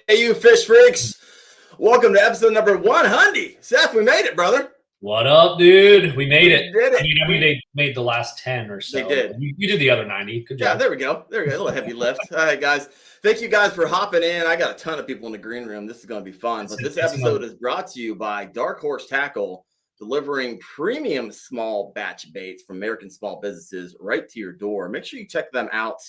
Hey, you fish freaks. Welcome to episode number 100. Seth, we made it, brother. What up, dude? We made it. Did it. I mean, they made the last 10 or so. They did. You did the other 90. Good job. Yeah, there we go. A little heavy lift. All right, guys. Thank you guys for hopping in. I got a ton of people in the green room. This is going to be fun. But this episode is brought to you by Dark Horse Tackle, delivering premium small batch baits from American small businesses right to your door. Make sure you check them out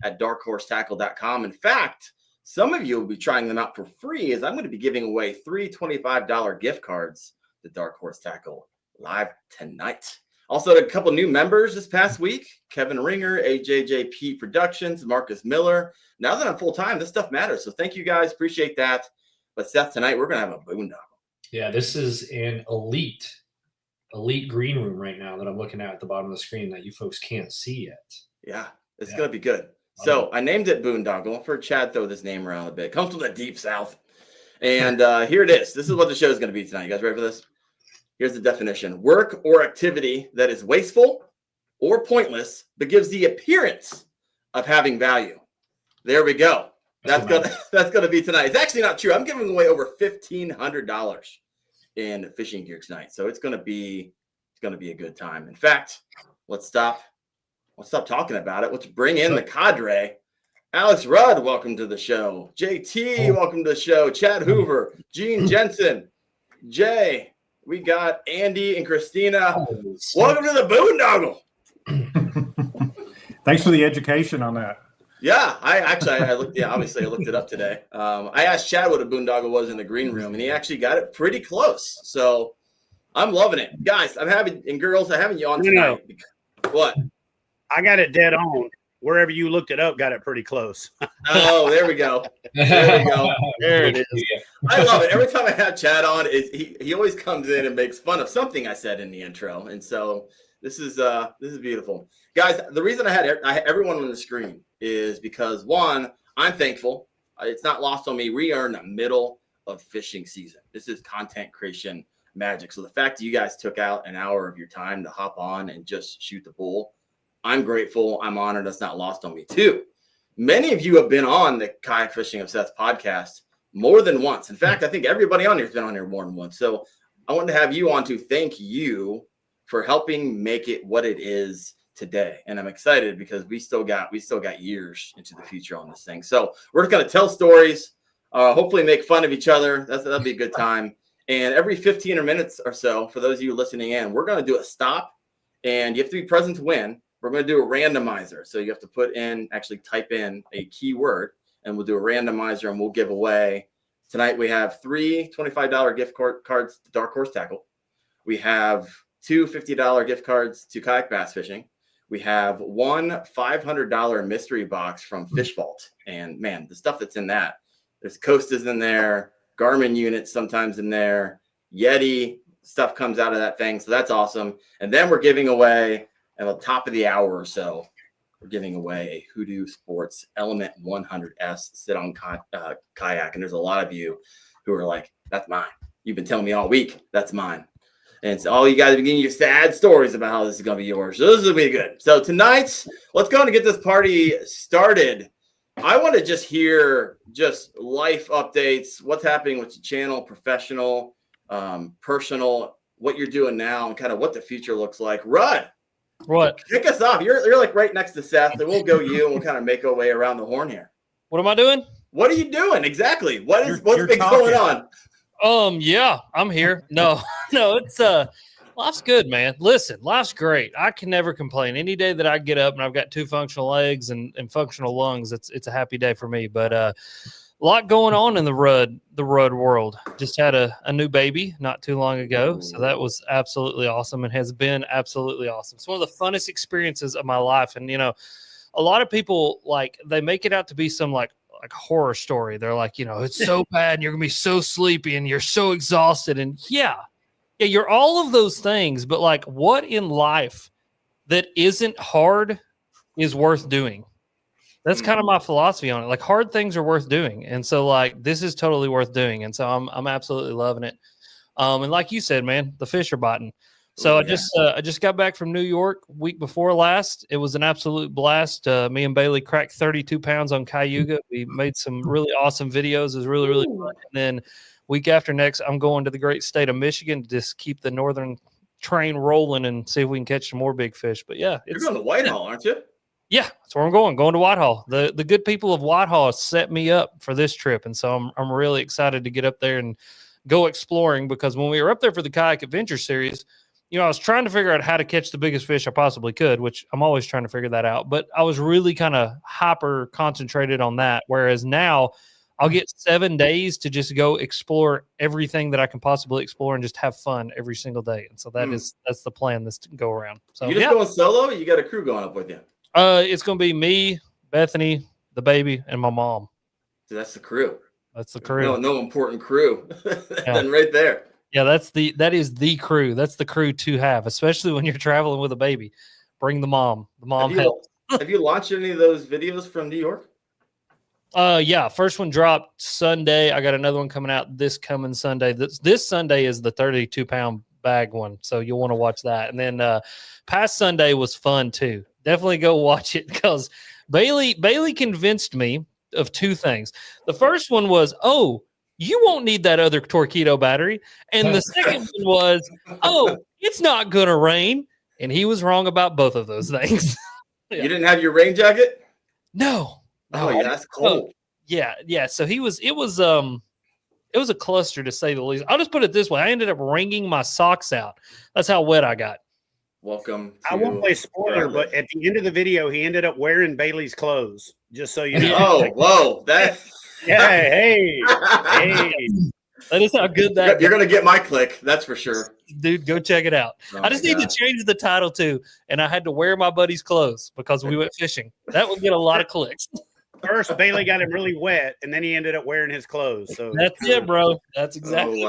at darkhorsetackle.com. In fact, some of you will be trying them out for free, as I'm going to be giving away 3 $25 gift cards to Dark Horse Tackle live tonight. Also, a couple new members this past week: Kevin Ringer, AJJP Productions, Marcus Miller. Now that I'm full time, this stuff matters. So thank you guys. Appreciate that. But Seth, tonight we're going to have a boondoggle. Yeah, this is an elite green room right now that I'm looking at the bottom of the screen that you folks can't see yet. Yeah, it's going to be good. So I named it Boondoggle. I've heard Chad throw this name around a bit. It comes from the deep south. And here it is. This is what the show is going to be tonight. You guys ready for this? Here's the definition: work or activity that is wasteful or pointless, but gives the appearance of having value. There we go. That's gonna be tonight. It's actually not true. I'm giving away over $1,500 in fishing gear tonight. So it's gonna be a good time. In fact, let's stop talking about it. Let's bring in the cadre. Alex Rudd, welcome to the show. JT, welcome to the show. Chad Hoover, Gene Jensen, Jay. We got Andy and Christina. Welcome to the Boondoggle. Thanks for the education on that. Yeah, I looked. Yeah, obviously I looked it up today. I asked Chad what a boondoggle was in the green room, and he actually got it pretty close. So I'm loving it, guys. I'm having you on tonight. What? I got it dead on. Wherever you looked it up, got it pretty close. Oh, there we go. There we go. There it is. I love it. Every time I have Chad on, he always comes in and makes fun of something I said in the intro, and so this is beautiful, guys. The reason I had everyone on the screen is because, one, I'm thankful. It's not lost on me. We are in the middle of fishing season. This is content creation magic. So the fact that you guys took out an hour of your time to hop on and just shoot the bull, I'm grateful. I'm honored. That's not lost on me. Two, many of you have been on the Kayak Fishing Obsessed podcast more than once. In fact, I think everybody on here has been on here more than once. So I wanted to have you on to thank you for helping make it what it is today. And I'm excited because we still got years into the future on this thing. So we're just going to tell stories, hopefully make fun of each other. That'll be a good time. And every 15 minutes or so, for those of you listening in, we're going to do a stop, and you have to be present to win. We're going to do a randomizer. So you have to type in a keyword, and we'll do a randomizer, and we'll give away. Tonight we have 3 $25 gift cards to Dark Horse Tackle. We have 2 $50 gift cards to Kayak Bass Fishing. We have 1 $500 mystery box from Fish Vault. And man, the stuff that's in that, there's Coastas in there, Garmin units sometimes in there, Yeti stuff comes out of that thing. So that's awesome. And then we're giving away, at the top of the hour or so, we're giving away a Hoodoo Sports Element 100S sit-on kayak. And there's a lot of you who are like, that's mine. You've been telling me all week, that's mine. And so all you guys are beginning your sad stories about how this is going to be yours. So this will be good. So tonight, let's go and get this party started. I want to just hear life updates, what's happening with your channel, professional, personal, what you're doing now, and kind of what the future looks like. Rudd. What? Kick us off. You're like right next to Seth, and we'll go you, and we'll kind of make our way around the horn here. What am I doing? What are you doing exactly? What's been going on? Yeah, I'm here. No, it's life's good, man. Listen, life's great. I can never complain. Any day that I get up and I've got 2 functional legs and functional lungs, it's a happy day for me. But a lot going on in the Rudd world. Just had a new baby not too long ago, so that was absolutely awesome and has been absolutely awesome. It's one of the funnest experiences of my life. And a lot of people, like, they make it out to be some like horror story. They're like, it's so bad and you're gonna be so sleepy and you're so exhausted. And yeah, you're all of those things, but like, what in life that isn't hard is worth doing? That's kind of my philosophy on it. Like, hard things are worth doing. And so like, this is totally worth doing. And so I'm absolutely loving it. And like you said, man, the fish are biting. So I just got back from New York week before last. It was an absolute blast. Me and Bailey cracked 32 pounds on Cayuga. We made some really awesome videos. It was really, really fun. And then week after next, I'm going to the great state of Michigan to just keep the northern train rolling and see if we can catch some more big fish. But yeah, you're going to Whitehall, aren't you? Yeah, that's where I'm going to Whitehall. The good people of Whitehall set me up for this trip. And so I'm really excited to get up there and go exploring, because when we were up there for the Kayak Adventure Series, I was trying to figure out how to catch the biggest fish I possibly could, which I'm always trying to figure that out. But I was really kind of hyper concentrated on that. Whereas now I'll get 7 days to just go explore everything that I can possibly explore and just have fun every single day. And so that's the plan this go around. So you just going solo? Or you got a crew going up with you? It's going to be me, Bethany, the baby, and my mom. So that's the crew. That's the crew. No important crew. And right there. Yeah, that is the crew. That's the crew to have, especially when you're traveling with a baby. Bring the mom. The mom helps. Have you launched any of those videos from New York? Yeah, first one dropped Sunday. I got another one coming out this coming Sunday. This Sunday is the 32-pound bag one, so you'll want to watch that. And then past Sunday was fun too. Definitely go watch it, because Bailey convinced me of two things. The first one was, you won't need that other Torpedo battery. And the second one was, it's not going to rain. And he was wrong about both of those things. Yeah. You didn't have your rain jacket? No. Oh, yeah, that's cold. Yeah. So it was a cluster, to say the least. I'll just put it this way. I ended up wringing my socks out. That's how wet I got. Welcome. I won't play spoiler, but at the end of the video, he ended up wearing Bailey's clothes, just so you know. Oh, whoa. Hey. That is how good that You're going to get my click. That's for sure. Dude, go check it out. I just need to change the title too. And I had to wear my buddy's clothes because we went fishing. That would get a lot of clicks. First, Bailey got him really wet, and then he ended up wearing his clothes. So that's it, bro. That's exactly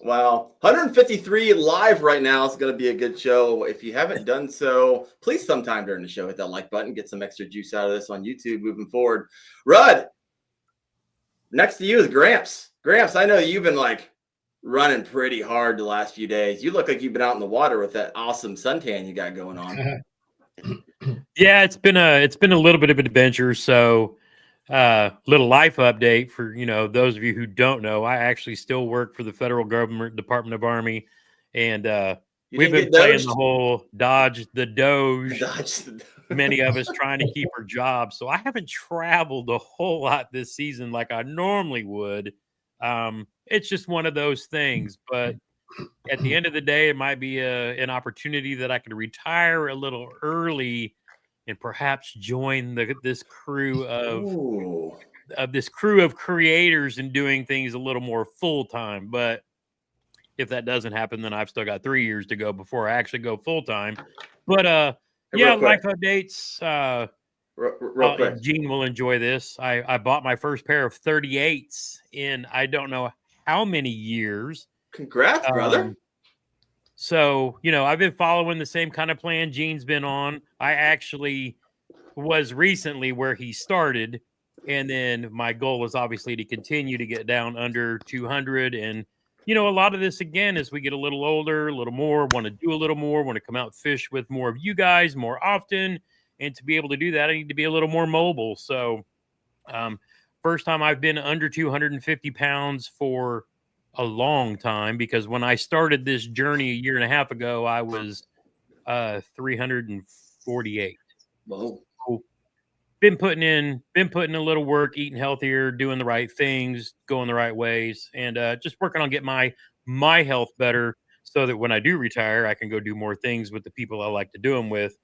Wow. 153 live right now. It's going to be a good show. If you haven't done so, please sometime during the show, hit that like button, get some extra juice out of this on YouTube moving forward. Rudd, next to you is Gramps. Gramps, I know you've been running pretty hard the last few days. You look like you've been out in the water with that awesome suntan you got going on. Yeah, it's been a little bit of an adventure. So little life update for those of you who don't know, I actually still work for the federal government, Department of Army, and we've been playing the whole dodge the Doge. Many of us trying to keep our jobs. So I haven't traveled a whole lot this season like I normally would. It's just one of those things. But at the end of the day, it might be an opportunity that I could retire a little early and perhaps join this crew of creators and doing things a little more full time. But if that doesn't happen, then I've still got 3 years to go before I actually go full time. But life updates. Real quick. Gene will enjoy this. I bought my first pair of 38s in I don't know how many years. Congrats, brother. So, I've been following the same kind of plan Gene's been on. I actually was recently where he started. And then my goal is obviously to continue to get down under 200. And, a lot of this, again, as we get a little older, a little more, want to do a little more, want to come out and fish with more of you guys more often. And to be able to do that, I need to be a little more mobile. So first time I've been under 250 pounds for a long time, because when I started this journey a year and a half ago, I was 348. Whoa. So, been putting in a little work, eating healthier, doing the right things, going the right ways, and just working on getting my health better so that when I do retire, I can go do more things with the people I like to do them with.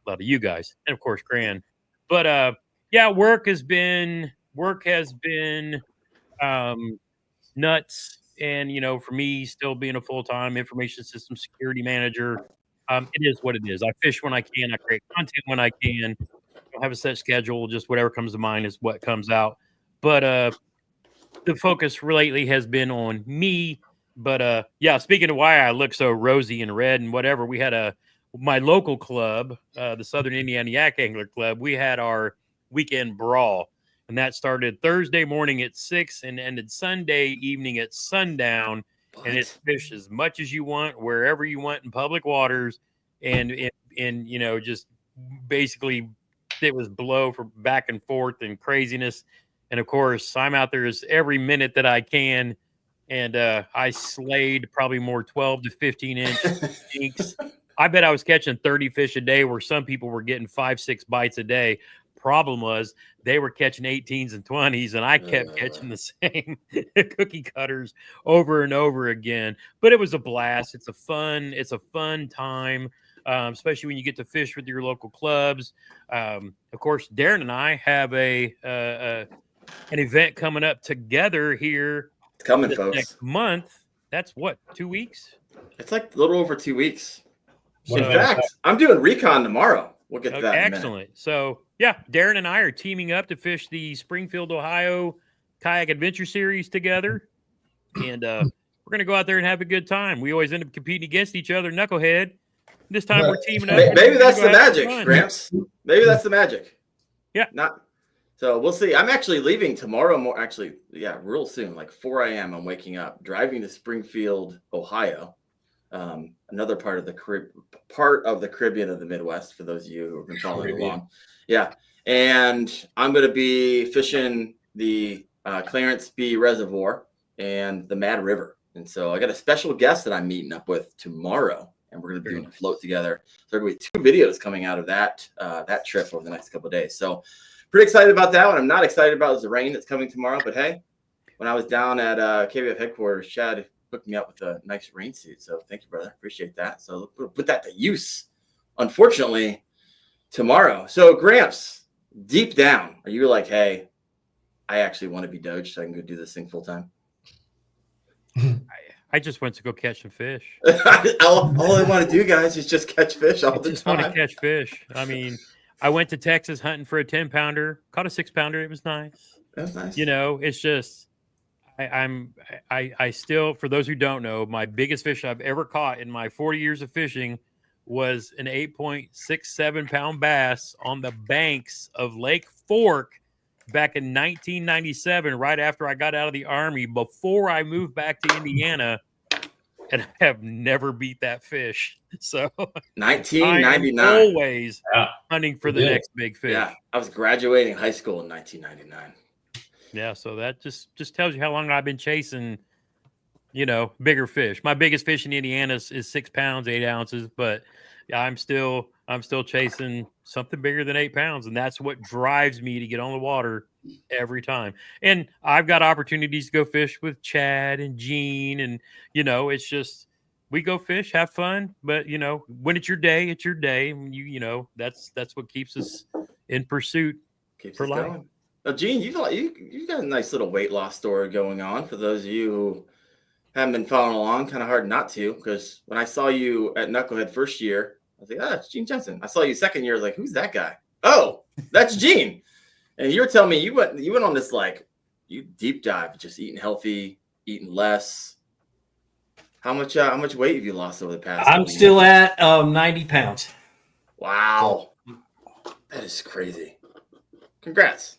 A lot of you guys, and of course, Gran. But work has been nuts. And, for me, still being a full-time information system security manager, it is what it is. I fish when I can. I create content when I can. I don't have a set schedule. Just whatever comes to mind is what comes out. But the focus lately has been on me. But, speaking of why I look so rosy and red and whatever, we had my local club, the Southern Indiana Yak Angler Club, we had our weekend brawl. And that started Thursday morning at 6 and ended Sunday evening at sundown. and it's fish as much as you want, wherever you want in public waters, and just basically it was blow for back and forth and craziness. And of course, I'm out there as every minute that I can, and I slayed probably more 12 to 15 inch jinks. I bet I was catching 30 fish a day, where some people were getting 5-6 bites a day. Problem was they were catching 18s and 20s, and I kept catching the same cookie cutters over and over again. But it was a blast. It's a fun time, especially when you get to fish with your local clubs. Of course, Daren and I have an event coming up together here. It's coming, folks. Next month. That's what, 2 weeks? It's like a little over 2 weeks. So, in fact, I'm doing recon tomorrow. We'll get to that. Excellent. So, yeah, Daren and I are teaming up to fish the Springfield, Ohio Kayak Adventure Series together. And we're going to go out there and have a good time. We always end up competing against each other, knucklehead. This time we're teaming up. Maybe that's the magic, Gramps. Maybe that's the magic. Yeah. So we'll see. I'm actually leaving tomorrow. Real soon, like 4 a.m. I'm waking up, driving to Springfield, Ohio. Another part of the Caribbean of the Midwest, for those of you who have been following along. Yeah. And I'm going to be fishing the Clarence B Reservoir and the Mad River. And so I got a special guest that I'm meeting up with tomorrow, and we're going to be doing a float together. So there are going to be 2 videos coming out of that trip over the next couple of days. So pretty excited about that. What I'm not excited about is the rain that's coming tomorrow. But hey, when I was down at KBF headquarters, Chad hooked me up with a nice rain suit. So thank you, brother. Appreciate that. So we'll put that to use, unfortunately, tomorrow. So Gramps, deep down, are you like, hey, I actually want to be Doge so I can go do this thing full time? I just went to go catch some fish. all I want to do, guys, is just catch fish all the time. I just want to catch fish. I mean, I went to Texas hunting for a 10-pounder, caught a 6-pounder. It was nice. That's nice. It's just, I still, for those who don't know, my biggest fish I've ever caught in my 40 years of fishing was an 8.67 pound bass on the banks of Lake Fork back in 1997, right after I got out of the Army, before I moved back to Indiana, and I have never beat that fish. So 1999, always hunting for the next big fish. Yeah, I was graduating high school in 1999. Yeah, so that just tells you how long I've been chasing, bigger fish. My biggest fish in Indiana is 6 pounds, 8 ounces, but yeah, I'm still chasing something bigger than 8 pounds, and that's what drives me to get on the water every time. And I've got opportunities to go fish with Chad and Gene, and it's just, we go fish, have fun, but when it's your day, it's your day. And that's what keeps us in pursuit for life. Going. Now, Gene, you got a nice little weight loss story going on. For those of you who haven't been following along, kind of hard not to, because when I saw you at Knucklehead first year, I was like, it's Gene Jensen. I saw you second year, I was like, who's that guy? Oh, that's Gene. And you were telling me you went on this you deep dive, just eating healthy, eating less. How much weight have you lost over the past? I'm still at 90 pounds. Wow, that is crazy. Congrats.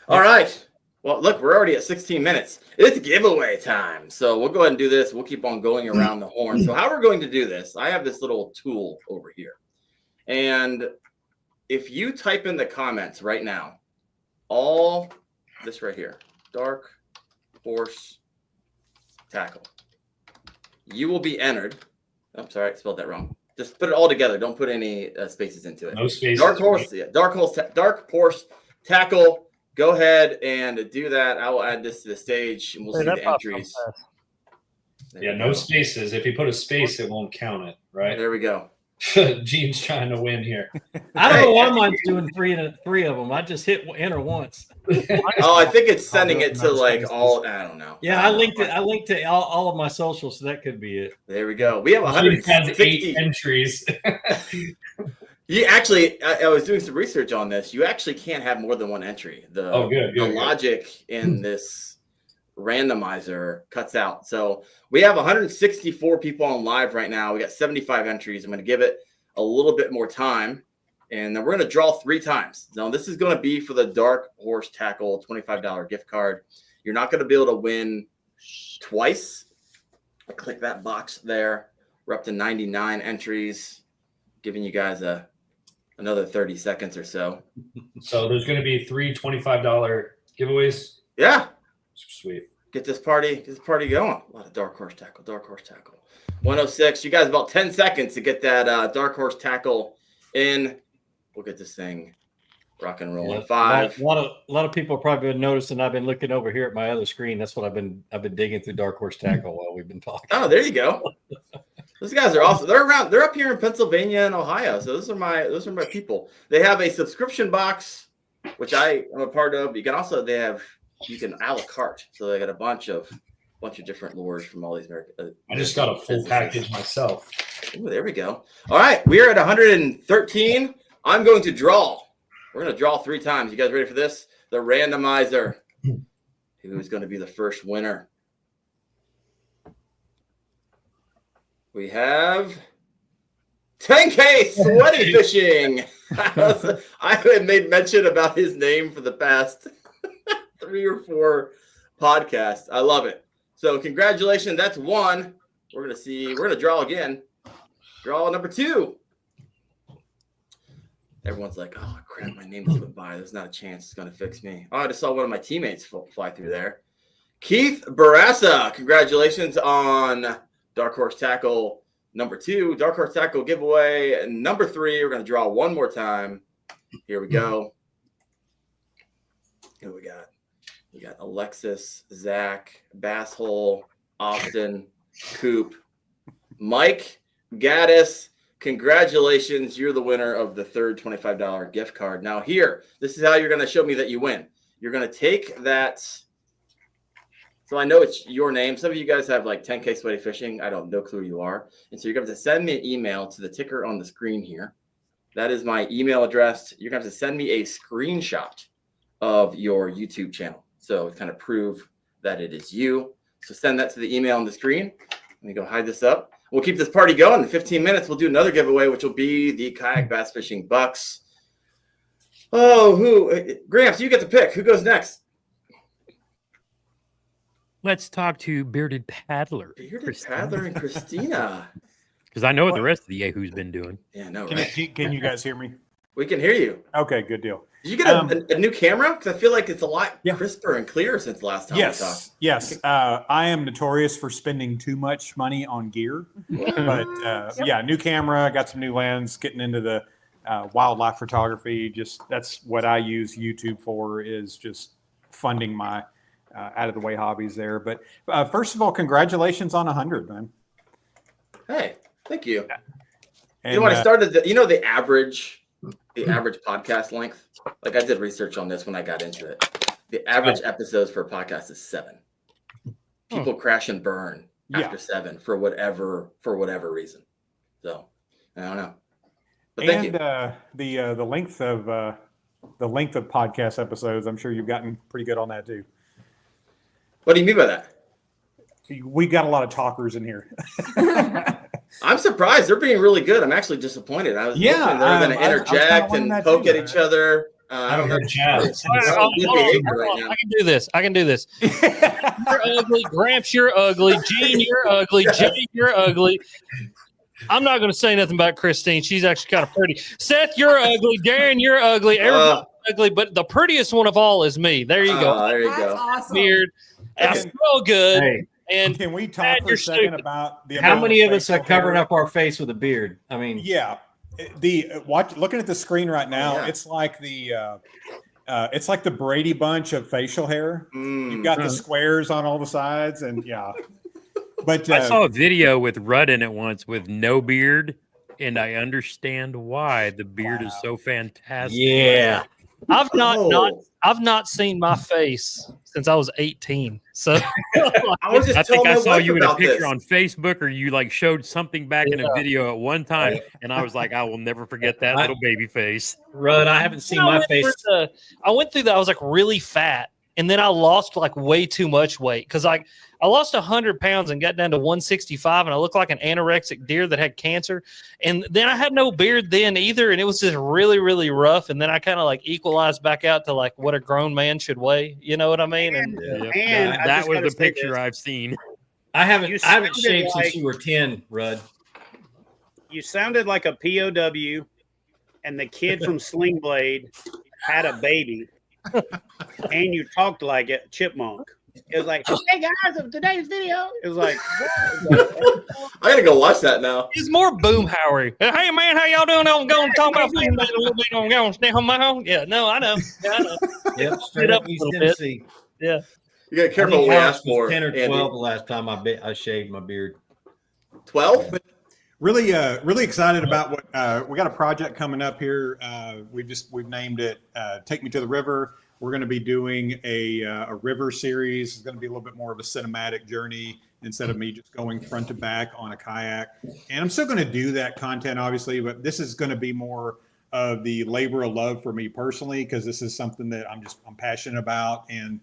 All right. Well, look, we're already at 16 minutes. It's giveaway time. So we'll go ahead and do this. We'll keep on going around the horn. So how we're going to do this, I have this little tool over here. And if you type in the comments right now, all this right here, dark horse tackle, you will be entered. Oh, sorry, I spelled that wrong. Just put it all together. Don't put any spaces into it. No spaces. Dark horse tackle. Go ahead and do that. I will add this to the stage, and we'll see the entries. Yeah, no spaces. If you put a space, it won't count it, right? There we go. Gene's trying to win here. I don't know why mine's doing three of them. I just hit enter once. Oh, I think it's sending it to all. I don't know. Yeah, I linked it. I linked to all of my socials, so that could be it. There we go. We have 168 entries. You actually, I was doing some research on this. You actually can't have more than one entry. The logic in this randomizer cuts out. So we have 164 people on live right now. We got 75 entries. I'm going to give it a little bit more time, and then we're going to draw 3 times. Now, this is going to be for the Dark Horse Tackle $25 gift card. You're not going to be able to win twice. Click that box there. We're up to 99 entries, giving you guys another 30 seconds or so. So there's going to be 3 $25 giveaways. Yeah. Sweet. Get this party going. A lot of dark horse tackle. 106. You guys about 10 seconds to get that dark horse tackle in. We'll get this thing rock and rolling. 5. A lot of people probably been noticing. I've been looking over here at my other screen. That's what I've been digging through dark horse tackle while we've been talking. Oh, there you go. Those guys are awesome. They're around. They're up here in Pennsylvania and Ohio. So those are my people. They have a subscription box, which I am a part of. You can a la carte. So they got a bunch of different lures from all these American. I just got a full package myself. Ooh, there we go. All right, we are at 113. I'm going to draw. We're going to draw 3 times. You guys ready for this? The randomizer. Who's going to be the first winner? We have 10K Sweaty Fishing. I have made mention about his name for the past 3 or 4 podcasts. I love it. So congratulations. That's 1. We're going to draw again. Draw number 2. Everyone's like, oh, crap, my name just went by. There's not a chance it's going to fix me. Oh, I just saw one of my teammates fly through there. Keith Barassa, congratulations on Dark Horse Tackle number 2. Dark Horse Tackle giveaway number 3. We're going to draw one more time. Here we go. Who we got? We got Alexis, Zach, Basshole, Austin, Coop, Mike, Gaddis. Congratulations. You're the winner of the third $25 gift card. Now here, this is how you're going to show me that you win. You're going to take that. So I know it's your name. Some of you guys have like 10K Sweaty Fishing. I don't know who you are. And so you're going to have to send me an email to the ticker on the screen here. That is my email address. You're going to have to send me a screenshot of your YouTube channel. So kind of prove that it is you. So send that to the email on the screen. Let me go hide this up. We'll keep this party going. In 15 minutes, we'll do another giveaway, which will be the Kayak Bass Fishing Bucks. Oh, Gramps, you get to pick. Who goes next? Let's talk to Bearded Paddler. Bearded Paddler and Christina. Because I know what the rest of the Yahoo's been doing. Yeah, no, Can you guys hear me? We can hear you. Okay, good deal. Did you get a new camera? Because I feel like it's a lot crisper and clearer since last time we talked. Yes. I am notorious for spending too much money on gear. But new camera, got some new lens, getting into the wildlife photography. Just that's what I use YouTube for, is just funding my out of the way hobbies there. But first of all, congratulations on 100, man. Hey, thank you. And, when I started, the average podcast length. Like I did research on this when I got into it. The average episodes for a podcast is 7. People crash and burn after 7 for whatever reason. So I don't know. But thank you. The length of podcast episodes, I'm sure you've gotten pretty good on that too. What do you mean by that? We got a lot of talkers in here. I'm surprised. They're being really good. I'm actually disappointed. I was hoping they were going to interject and poke at each other. I don't know, Chad. I can do this. You're ugly. Gramps, you're ugly. Gene, you're ugly. Jay, you're ugly. I'm not going to say nothing about Christine. She's actually kind of pretty. Seth, you're ugly. Daren, you're ugly. Everybody's ugly, but the prettiest one of all is me. There you go. There you go. Awesome. Beard. I smell good. Hey. And can we talk for a second about the how many of us are facial covering hair? up our face with a beard? I mean, looking at the screen right now, yeah. it's like the Brady Bunch of facial hair. You've got the squares on all the sides, and But I saw a video with Rudd in it once with no beard, and I understand why the beard is so fantastic. yeah. I've not seen my face since I was 18. So I think I saw you in a picture on Facebook, or you like showed something back in a video at one time, and I was like, I will never forget that little baby face. Rudd, I haven't seen my face. I went through that. I was like really fat, and then I lost like way too much weight because I lost 100 pounds and got down to 165, and I looked like an anorexic deer that had cancer. And then I had no beard then either, and it was just really, really rough. And then I kind of like equalized back out to like what a grown man should weigh. You know what I mean? And that was the picture I've seen. I haven't sounded shaved like- since you were 10, Rudd. You sounded like a POW, and the kid from Sling Blade had a baby, and you talked like a chipmunk. It was like, hey guys, of today's video. It was like, I gotta go watch that now. He's more Boomhauer. Hey man, how y'all doing? I'm going to talk about fishing a little bit. I'm going to stay on my own. Yeah, no, I know. Yeah, I know. Yep, straight up up a East little bit. Tennessee. Yeah. You gotta be I careful think what we Alex ask was for. 10 or Andy. 12 the last time I shaved my beard. 12? Really, really excited about what we got a project coming up here. We've named it "Take Me to the River." We're going to be doing a river series. It's going to be a little bit more of a cinematic journey instead of me just going front to back on a kayak. And I'm still going to do that content, obviously, but this is going to be more of the labor of love for me personally, because this is something that I'm passionate about, and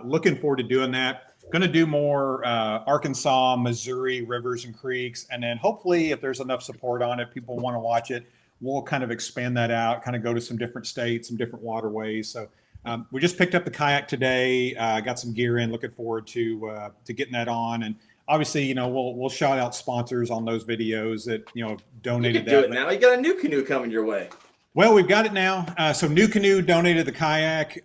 looking forward to doing that. Going to do more Arkansas, Missouri rivers and creeks, and then hopefully, if there's enough support on it, people want to watch it, we'll kind of expand that out, kind of go to some different states, some different waterways. So we just picked up the kayak today, got some gear in, looking forward to getting that on. And obviously, we'll shout out sponsors on those videos that You donated can do that. it now. You got a new canoe coming your way. Well, we've got it now. So New Canoe donated the kayak.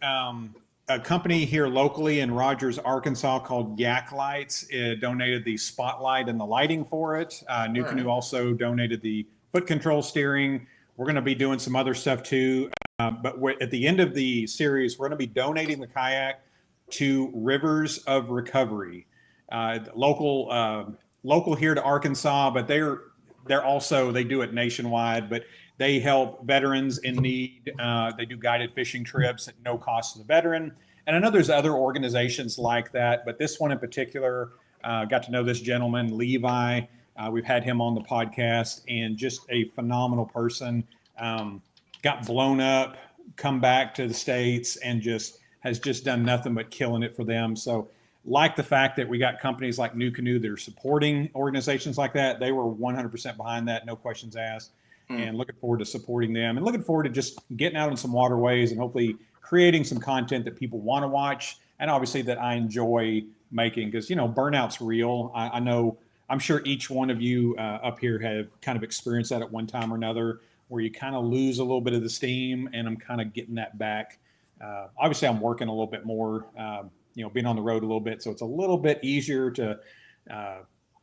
A company here locally in Rogers, Arkansas called Yak Lights donated the spotlight and the lighting for it. New Canoe also donated the foot control steering. We're going to be doing some other stuff too. But at the end of the series, we're going to be donating the kayak to Rivers of Recovery, local here to Arkansas, but they're also, they do it nationwide, but they help veterans in need. They do guided fishing trips at no cost to the veteran. And I know there's other organizations like that, but this one in particular, got to know this gentleman, Levi. We've had him on the podcast, and just a phenomenal person. Got blown up, come back to the States, and has done nothing but killing it for them. So like the fact that we got companies like New Canoe that are supporting organizations like that. They were 100% behind that, no questions asked. And looking forward to supporting them, and looking forward to just getting out in some waterways and hopefully creating some content that people want to watch, and obviously that I enjoy making, because burnout's real. I know, I'm sure each one of you up here have kind of experienced that at one time or another, where you kind of lose a little bit of the steam, and I'm kind of getting that back. Obviously I'm working a little bit more, being on the road a little bit, so it's a little bit easier to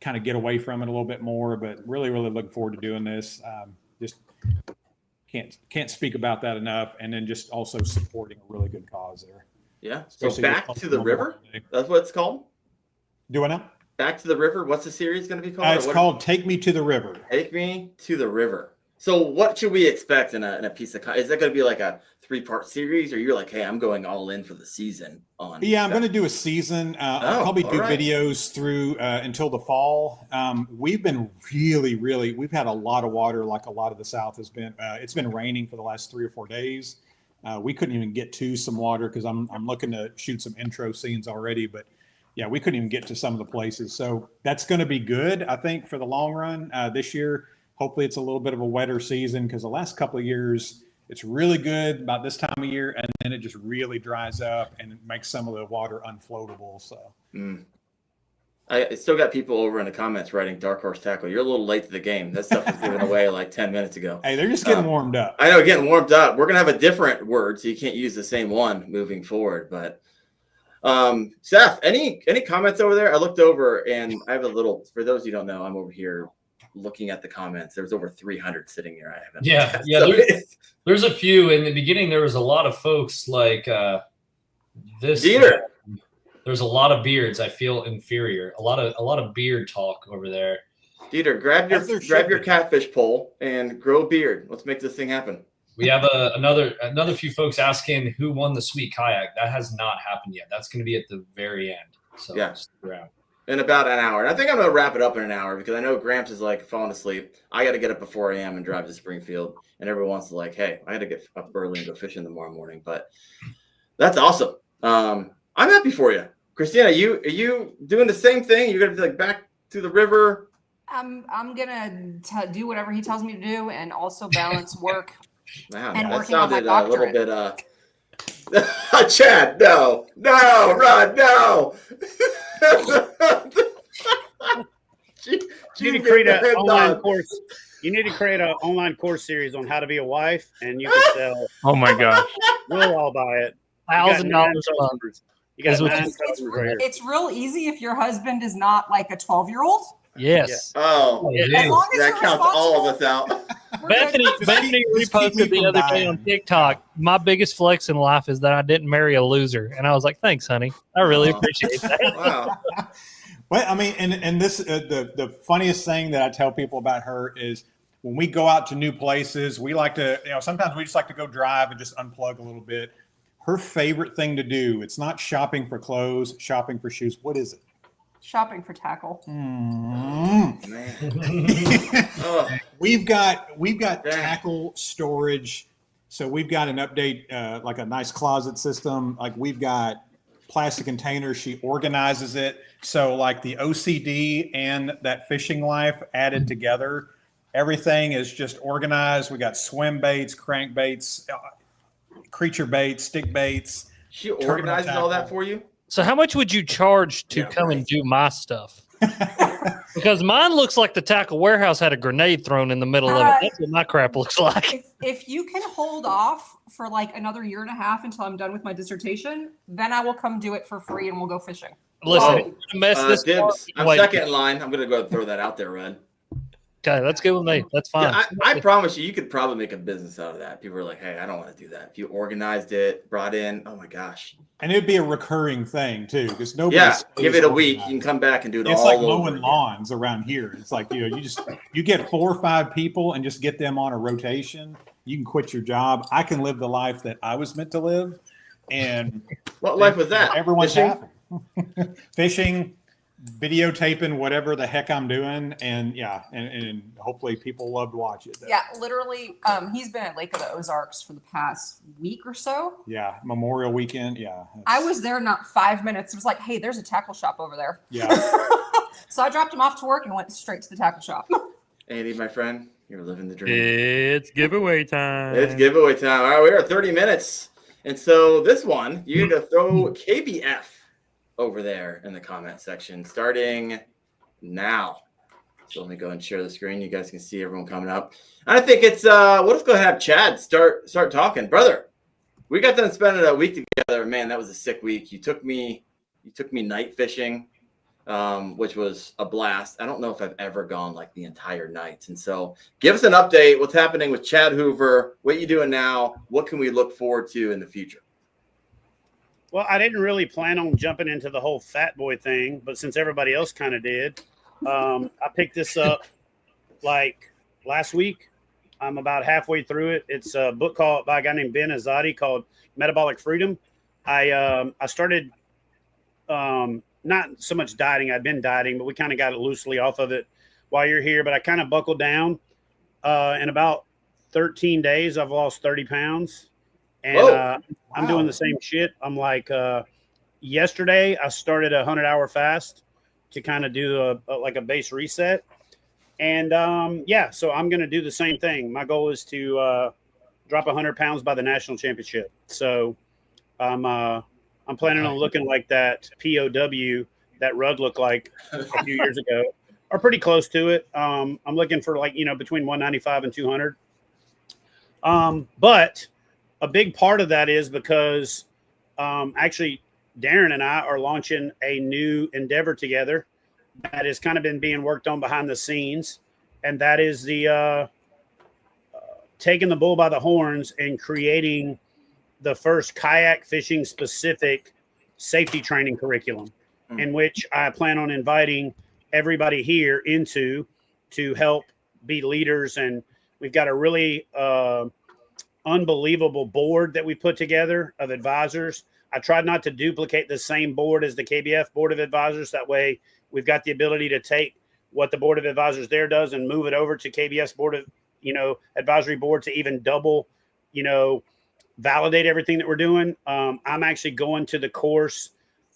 kind of get away from it a little bit more, but really looking forward to doing this. Just can't speak about that enough, and then just also supporting a really good cause there. Yeah. So Especially Back with to the River. today. That's what it's called. Do I know? Back to the River. What's the series going to be called? It's called "Take Me to the River." Take Me to the River. So what should we expect in a piece of content? Is that going to be like a 3-part series, or you're like, hey, I'm going all in for the season on? Yeah, I'm going to do a season. I'll probably do videos through until the fall. We've been we've had a lot of water, like a lot of the South has been. It's been raining for the last 3 or 4 days. We couldn't even get to some water, because I'm looking to shoot some intro scenes already. But yeah, we couldn't even get to some of the places. So that's going to be good, I think, for the long run this year. Hopefully it's a little bit of a wetter season, because the last couple of years it's really good about this time of year, and then it just really dries up and it makes some of the water unfloatable. So I still got people over in the comments writing Dark Horse Tackle. You're a little late to the game. That stuff was given away like 10 minutes ago. Hey, they're just getting warmed up. I know, getting warmed up. We're gonna have a different word, so you can't use the same one moving forward. But Seth, any comments over there? I looked over, and I have a little. For those you don't know, I'm over here looking at the comments. There's over 300 sitting here. I haven't. Yeah. So There's a few. In the beginning, there was a lot of folks like this. Dieter. There's a lot of beards. I feel inferior. A lot of beard talk over there. Dieter, grab your catfish pole and grow a beard. Let's make this thing happen. We have another few folks asking who won the sweet kayak. That has not happened yet. That's going to be at the very end. So yeah. Stick around. In about an hour. And I think I'm going to wrap it up in an hour, because I know Gramps is like falling asleep. I got to get up at 4 a.m. and drive to Springfield. And everyone wants to like, hey, I got to get up early and go fishing tomorrow morning. But that's awesome. I'm happy for you. Christina, are you doing the same thing? You're going to be like back to the river? I'm going to do whatever he tells me to do, and also balance work and working on my doctorate. A little bit, Chad, no, Rod, no. You need to create an online course. You need to create an online course series on how to be a wife, and you can sell. Oh my gosh. We'll all buy it. $1,000 a month. You got It's real easy if your husband is not like a 12-year-old. Yes. Oh, Yeah. As long as that you're counts all of us out. Bethany Just keep reposted me the from other day dying. on TikTok. My biggest flex in life is that I didn't marry a loser, and I was like, "Thanks, honey. I really appreciate that." Wow. Well, I mean, and this the funniest thing that I tell people about her is when we go out to new places, we like to, sometimes we just like to go drive and just unplug a little bit. Her favorite thing to do, it's not shopping for clothes, shopping for shoes. What is it? Shopping for tackle. Man. Oh, We've got tackle storage. So we've got an update, like a nice closet system. Like we've got plastic containers. She organizes it. So like the OCD and that fishing life added together, everything is just organized. We got swim baits, crankbaits, creature baits, stick baits. she organizes all that for you? So, how much would you charge to come and do my stuff? Because mine looks like the tackle warehouse had a grenade thrown in the middle of it. That's what my crap looks like. If you can hold off for like another year and a half until I'm done with my dissertation, then I will come do it for free and we'll go fishing. Listen, mess this Dibs. I'm Wait. second in line. I'm going to go ahead and throw that out there, Red. Okay, that's good with me. That's fine. Yeah, I promise you could probably make a business out of that. People are like, hey, I don't want to do that. If you organized it, brought in, oh my gosh. And it'd be a recurring thing too, because nobody. Yeah, give it a week. You can come back and do it It's all like over mowing again. lawns around here. It's like, you get 4 or 5 people and just get them on a rotation. You can quit your job. I can live the life that I was meant to live. And What life was that? everyone's Fishing? happy. Fishing, videotaping, whatever the heck I'm doing. And yeah, and hopefully people love to watch it. Yeah, literally, he's been at Lake of the Ozarks for the past week or so. Yeah, Memorial Weekend. Yeah. I was there not 5 minutes. It was like, hey, there's a tackle shop over there. Yeah. So I dropped him off to work and went straight to the tackle shop. Andy, my friend, you're living the dream. It's giveaway time. It's giveaway time. All right, we are at 30 minutes. And so this one, you need to throw KBF over there in the comment section starting now. So let me go and share the screen. You guys can see everyone coming up. I think it's we'll just go ahead and have Chad start talking. Brother, we got done spending a week together. Man, that was a sick week. You took me night fishing, which was a blast. I don't know if I've ever gone like the entire night. And so give us an update. What's happening with Chad Hoover? What you doing now? What can we look forward to in the future? Well, I didn't really plan on jumping into the whole fat boy thing, but since everybody else kind of did, I picked this up like last week. I'm about halfway through it. It's a book called by a guy named Ben Azadi called Metabolic Freedom. I started not so much dieting. I'd been dieting, but we kind of got it loosely off of it while you're here. But I kind of buckled down. In about 13 days, I've lost 30 pounds. And I'm doing the same shit. I'm like, yesterday I started a 100-hour fast to kind of do a base reset. And so I'm going to do the same thing. My goal is to drop 100 pounds by the national championship. So I'm planning on looking like that POW that Rudd looked like a few years ago, or pretty close to it. I'm looking for between 195 and 200. But a big part of that is because actually Daren and I are launching a new endeavor together that has kind of been being worked on behind the scenes. And that is the taking the bull by the horns and creating the first kayak fishing specific safety training curriculum in which I plan on inviting everybody here into to help be leaders. And we've got a really unbelievable board that we put together of advisors. I tried not to duplicate the same board as the KBF Board of Advisors. That way we've got the ability to take what the Board of Advisors there does and move it over to KBS Board of, Advisory Board to even double, validate everything that we're doing. I'm actually going to the course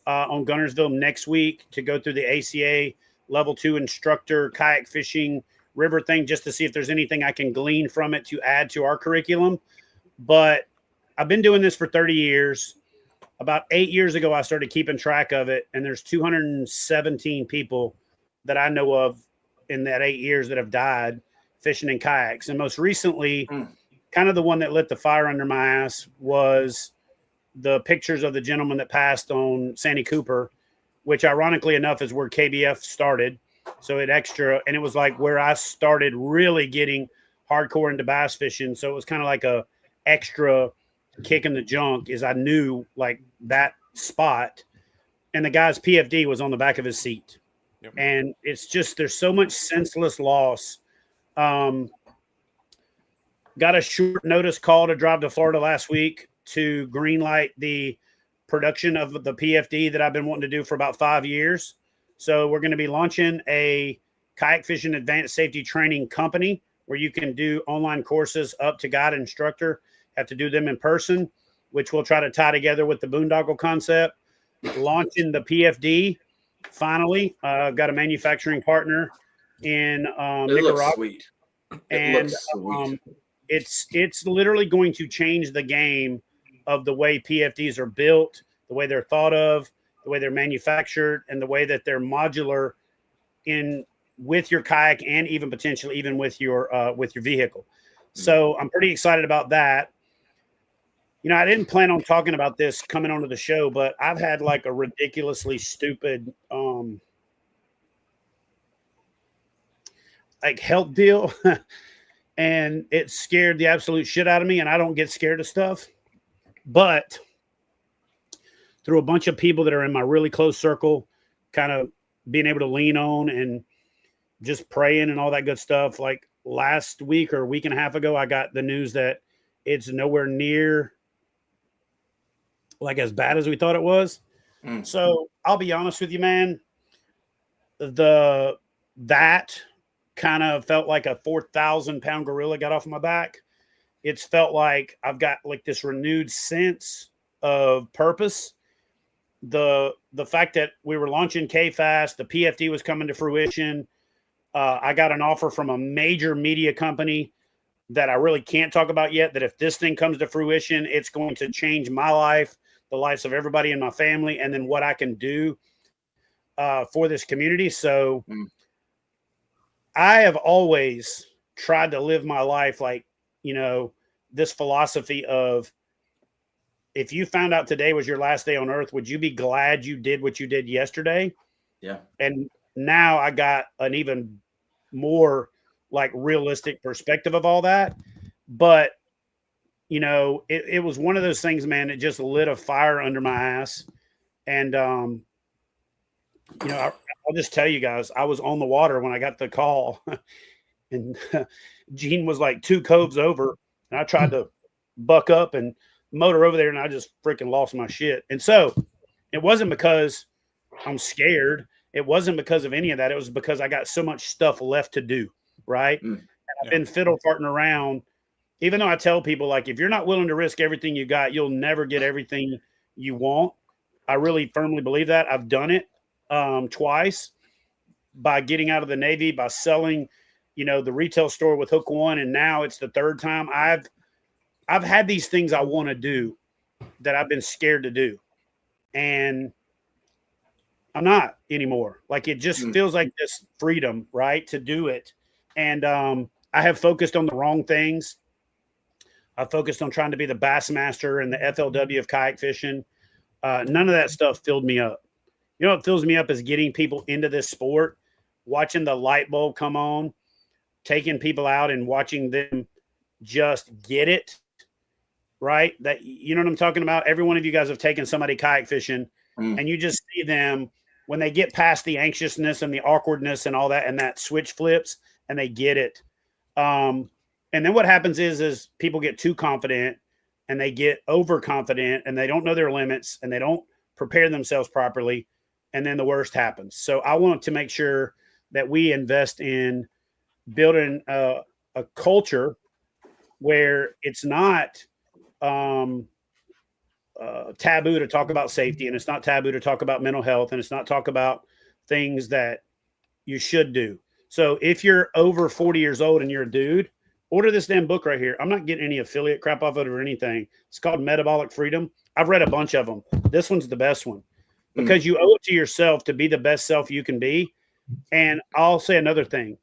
on Gunnersville next week to go through the ACA level 2 instructor kayak fishing river thing, just to see if there's anything I can glean from it to add to our curriculum. But I've been doing this for 30 years. About 8 years ago, I started keeping track of it, and there's 217 people that I know of in that 8 years that have died fishing in kayaks. And most recently, kind of the one that lit the fire under my ass was the pictures of the gentleman that passed on Sandy Cooper, which ironically enough is where KBF started. So it was like where I started really getting hardcore into bass fishing. So it was kind of like a extra kick in the junk, is I knew like that spot, and the guy's PFD was on the back of his seat. Yep. And it's just, there's so much senseless loss. Got a short notice call to drive to Florida last week to greenlight the production of the PFD that I've been wanting to do for about 5 years. So we're going to be launching a kayak fishing advanced safety training company where you can do online courses up to guide instructor, have to do them in person, which we'll try to tie together with the Boondoggle concept. Launching the PFD finally. I've got a manufacturing partner in Nicaragua. Looks sweet. Looks sweet. It's literally going to change the game of the way PFDs are built, the way they're thought of, the way they're manufactured, and the way that they're modular in with your kayak and even potentially even with your vehicle. So I'm pretty excited about that. You know, I didn't plan on talking about this coming onto the show, but I've had like a ridiculously stupid like health deal and it scared the absolute shit out of me, and I don't get scared of stuff. But through a bunch of people that are in my really close circle, kind of being able to lean on and just praying and all that good stuff. Like last week or a week and a half ago, I got the news that it's nowhere near like as bad as we thought it was. So I'll be honest with you, man. That kind of felt like a 4,000-pound gorilla got off my back. It's felt like I've got like this renewed sense of purpose. The fact that we were launching K-Fast, the PFD was coming to fruition. I got an offer from a major media company that I really can't talk about yet, that if this thing comes to fruition, it's going to change my life, the lives of everybody in my family, and then what I can do for this community. So I have always tried to live my life like, you know, this philosophy of, if you found out today was your last day on earth, would you be glad you did what you did yesterday? Yeah. And now I got an even more like realistic perspective of all that. But, you know, it was one of those things, man, it just lit a fire under my ass. And, you know, I'll just tell you guys, I was on the water when I got the call and Gene was like 2 coves over, and I tried to buck up and motor over there, and I just freaking lost my shit. And so it wasn't because I'm scared. It wasn't because of any of that. It was because I got so much stuff left to do. Right. And I've been fiddle farting around, even though I tell people, like, if you're not willing to risk everything you got, you'll never get everything you want. I really firmly believe that. I've done it twice by getting out of the Navy, by selling, you know, the retail store with Hook One. And now it's the third time I've had these things I want to do that I've been scared to do. And I'm not anymore. Like, it just feels like this freedom, right, to do it. And I have focused on the wrong things. I focused on trying to be the Bassmaster and the FLW of kayak fishing. None of that stuff filled me up. You know what fills me up is getting people into this sport, watching the light bulb come on, taking people out and watching them just get it, right? That, you know what I'm talking about? Every one of you guys have taken somebody kayak fishing, and you just see them when they get past the anxiousness and the awkwardness and all that, and that switch flips and they get it. And then what happens is people get too confident and they get overconfident and they don't know their limits and they don't prepare themselves properly. And then the worst happens. So I want to make sure that we invest in building a culture where it's not taboo to talk about safety, and it's not taboo to talk about mental health, and it's not talk about things that you should do. So if you're over 40 years old and you're a dude, order this damn book right here. I'm not getting any affiliate crap off of it or anything. It's called Metabolic Freedom. I've read a bunch of them. This one's the best one because you owe it to yourself to be the best self you can be. And I'll say another thing.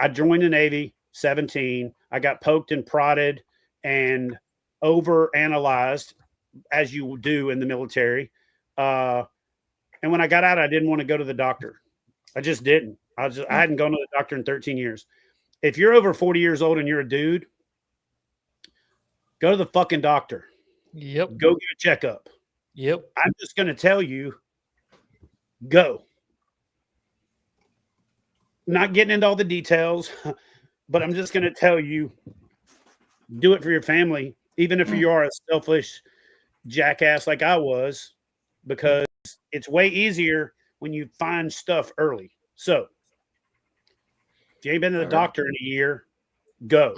I joined the Navy 17. I got poked and prodded and over analyzed, as you do in the military. And when I got out, I didn't want to go to the doctor. I just didn't. I hadn't gone to the doctor in 13 years. If you're over 40 years old and you're a dude, go to the fucking doctor. Yep. Go get a checkup. Yep. I'm just going to tell you, go. Not getting into all the details, but I'm just going to tell you, do it for your family, even if you are a selfish jackass like I was, because it's way easier when you find stuff early. So if you ain't been to the doctor in a year, go.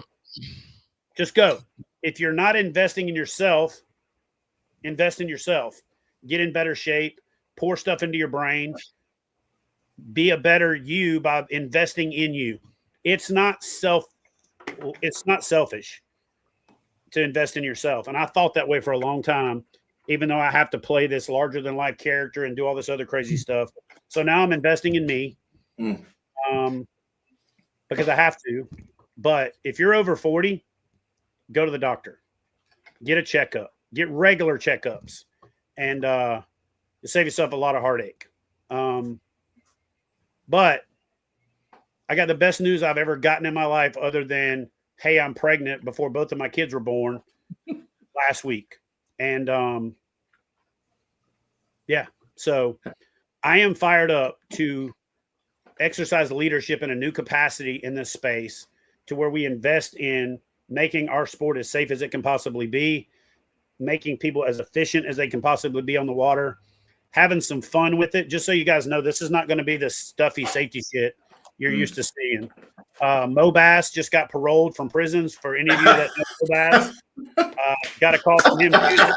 Just go. If you're not investing in yourself, invest in yourself. Get in better shape. Pour stuff into your brain. Be a better you by investing in you. It's not selfish to invest in yourself. And I thought that way for a long time, even though I have to play this larger than life character and do all this other crazy stuff. So now I'm investing in me because I have to. But if you're over 40, go to the doctor. Get a checkup. Get regular checkups. And you save yourself a lot of heartache. But I got the best news I've ever gotten in my life other than, hey, I'm pregnant before both of my kids were born last week. And yeah, so I am fired up to exercise leadership in a new capacity in this space to where we invest in making our sport as safe as it can possibly be, making people as efficient as they can possibly be on the water, having some fun with it. Just so you guys know, this is not going to be the stuffy safety shit you're used to seeing. Mo Bass just got paroled from prisons. For any of you that know Mo Bass, got a call from him Tuesday.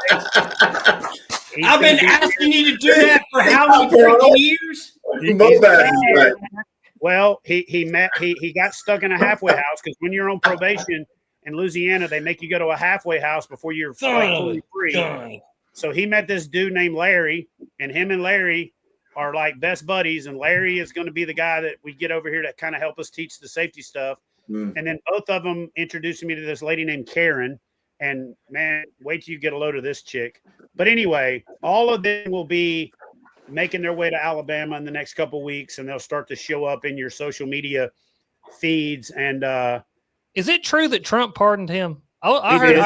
I've been asking you to do that for how many freaking years? Mo Bass is right. Well, he got stuck in a halfway house because when you're on probation in Louisiana, they make you go to a halfway house before you're fully free. So he met this dude named Larry, and him and Larry are like best buddies. And Larry is going to be the guy that we get over here to kind of help us teach the safety stuff. And then both of them introduced me to this lady named Karen. And man, wait till you get a load of this chick. But anyway, all of them will be making their way to Alabama in the next couple of weeks, and they'll start to show up in your social media feeds. And is it true that Trump pardoned him? I heard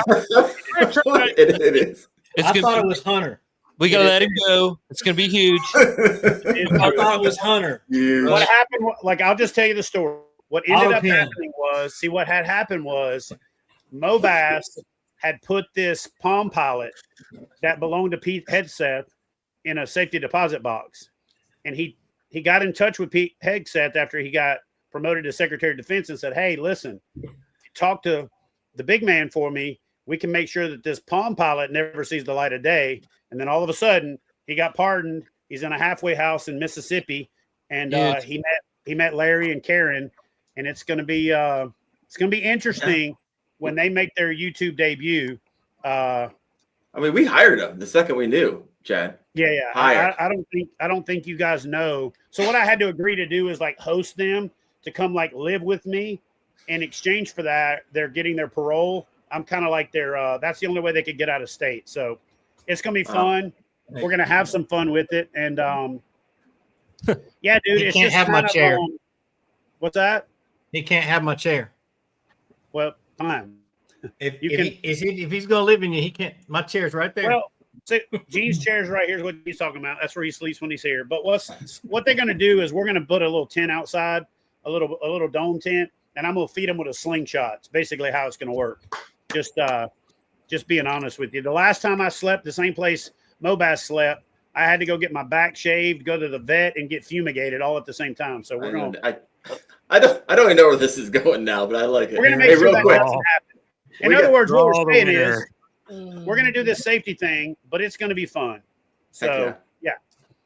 it is. I thought it was Hunter. We gotta let him go. It's gonna be huge. I thought it was Hunter. What happened? Like, I'll just tell you the story. What ended up happening was, what had happened was, Mo Bass had put this Palm Pilot that belonged to Pete Hegseth in a safety deposit box, and he got in touch with Pete Hegseth after he got promoted to Secretary of Defense and said, "Hey, listen, talk to the big man for me. We can make sure that this Palm Pilot never sees the light of day." And then all of a sudden, he got pardoned. He's in a halfway house in Mississippi, and he met Larry and Karen, and it's going to be interesting when they make their YouTube debut. I mean, we hired him the second we knew, Chad. Yeah. I don't think you guys know. So what I had to agree to do is like host them to come like live with me. In exchange for that, they're getting their parole. I'm kind of like that's the only way they could get out of state. So it's going to be fun. We're going to have some fun with it. And yeah, dude, He it's can't just have my chair. What's that? He can't have my chair. Well, fine. If he's going to live in you, he can't. My chair's right there. Well, so Gene's chair's right here's what he's talking about. That's where he sleeps when he's here. But what they're going to do is we're going to put a little tent outside, a little dome tent, and I'm going to feed him with a slingshot. It's basically how it's going to work. Just being honest with you. The last time I slept the same place Mo Bass slept, I had to go get my back shaved, go to the vet, and get fumigated all at the same time. So we're going. I don't even know where this is going now, but I like it. We're going to make sure that doesn't happen. In other words, what we're saying is we're going to do this safety thing, but it's going to be fun. So yeah.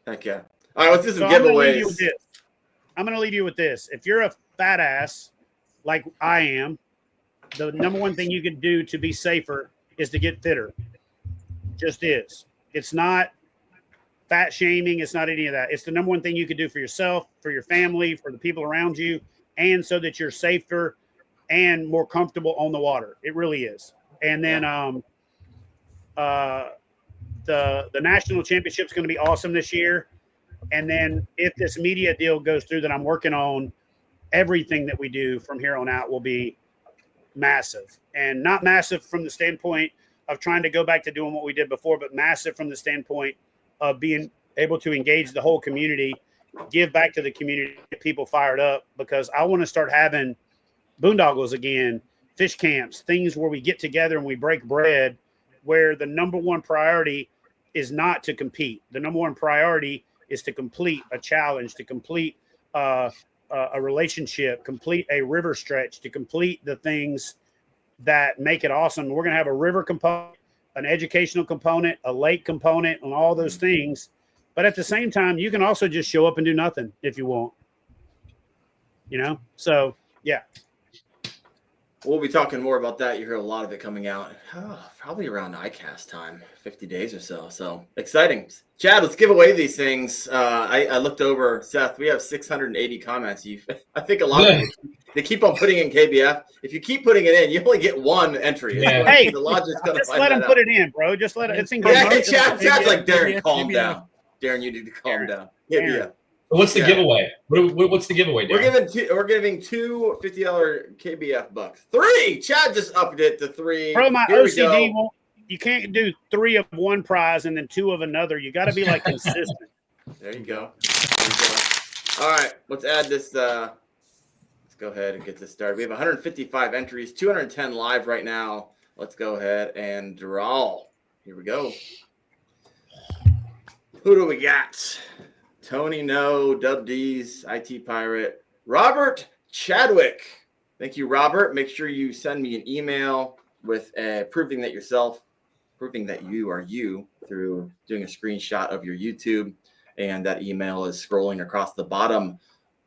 Heck yeah. All right, let's do some giveaways. I'm going to leave you with this. If you're a fat ass like I am, the number one thing you can do to be safer is to get fitter. Just is. It's not fat shaming. It's not any of that. It's the number one thing you can do for yourself, for your family, for the people around you. and so that you're safer and more comfortable on the water. It really is. And then the national championship is going to be awesome this year. And then if this media deal goes through that I'm working on, everything that we do from here on out will be massive. And not massive from the standpoint of trying to go back to doing what we did before, but massive from the standpoint of being able to engage the whole community, give back to the community, get people fired up, because I want to start having boondoggles again, fish camps, things where we get together and we break bread, where the number one priority is not to compete. The number one priority is to complete a challenge, to complete a relationship, complete a river stretch, to complete the things that make it awesome. We're going to have a river component, an educational component, a lake component, and all those things. But at the same time, you can also just show up and do nothing if you want. So yeah. We'll be talking more about that. You hear a lot of it coming out probably around ICAST time, 50 days or so. So exciting. Chad, let's give away these things. I looked over, Seth, we have 680 comments. I think a lot of them, they keep on putting in KBF. If you keep putting it in, you only get one entry. Yeah. Hey, the logic's gonna just find let them that put out. it in, bro. Just let it. It's in Chad's like, Daren, calm down. Daren, you need to calm down. KBF. What's the giveaway? What's the giveaway, Daren? We're giving two $50 KBF Bucks. 3. Chad just upped it to 3. Bro, my Here we OCD go. won't. You can't do 3 of one prize and then 2 of another. You got to be like consistent. There you go. All right, let's add this. Let's go ahead and get this started. We have 155 entries, 210 live right now. Let's go ahead and draw. Here we go. Who do we got? Tony No, Dub D's, IT Pirate, Robert Chadwick. Thank you, Robert. Make sure you send me an email with proving that you are you through doing a screenshot of your YouTube. And that email is scrolling across the bottom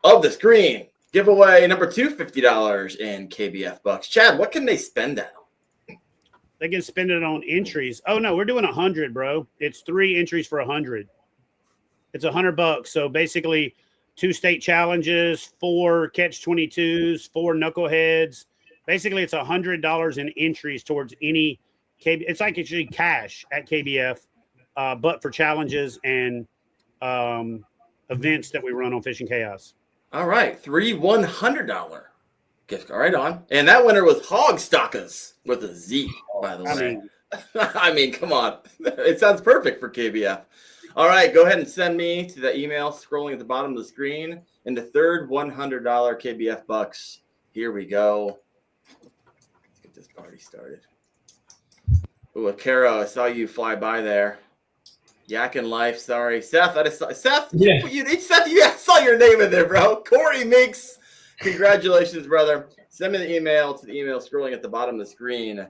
of the screen. Giveaway number 2, $50 in KBF Bucks. Chad, what can they spend that on? They can spend it on entries. Oh no, we're doing 100, bro. It's 3 entries for 100. It's $100. So basically 2 state challenges, 4 catch 22s, 4 knuckleheads. Basically it's $100 in entries towards any KB. It's like actually cash at KBF, but for challenges and events that we run on Fishing Chaos. All right, 3 $100 gift card right on. And that winner was Hogstalkers with a Z, by the way. I mean, come on. It sounds perfect for KBF. All right, go ahead and send me to the email scrolling at the bottom of the screen. And the third $100 KBF Bucks. Here we go. Let's get this party started. Ooh, Akara, I saw you fly by there. Yak and Life, sorry. Seth, Seth, yeah. Seth, I saw your name in there, bro. Corey Minks, congratulations, brother. Send me the email to the email scrolling at the bottom of the screen.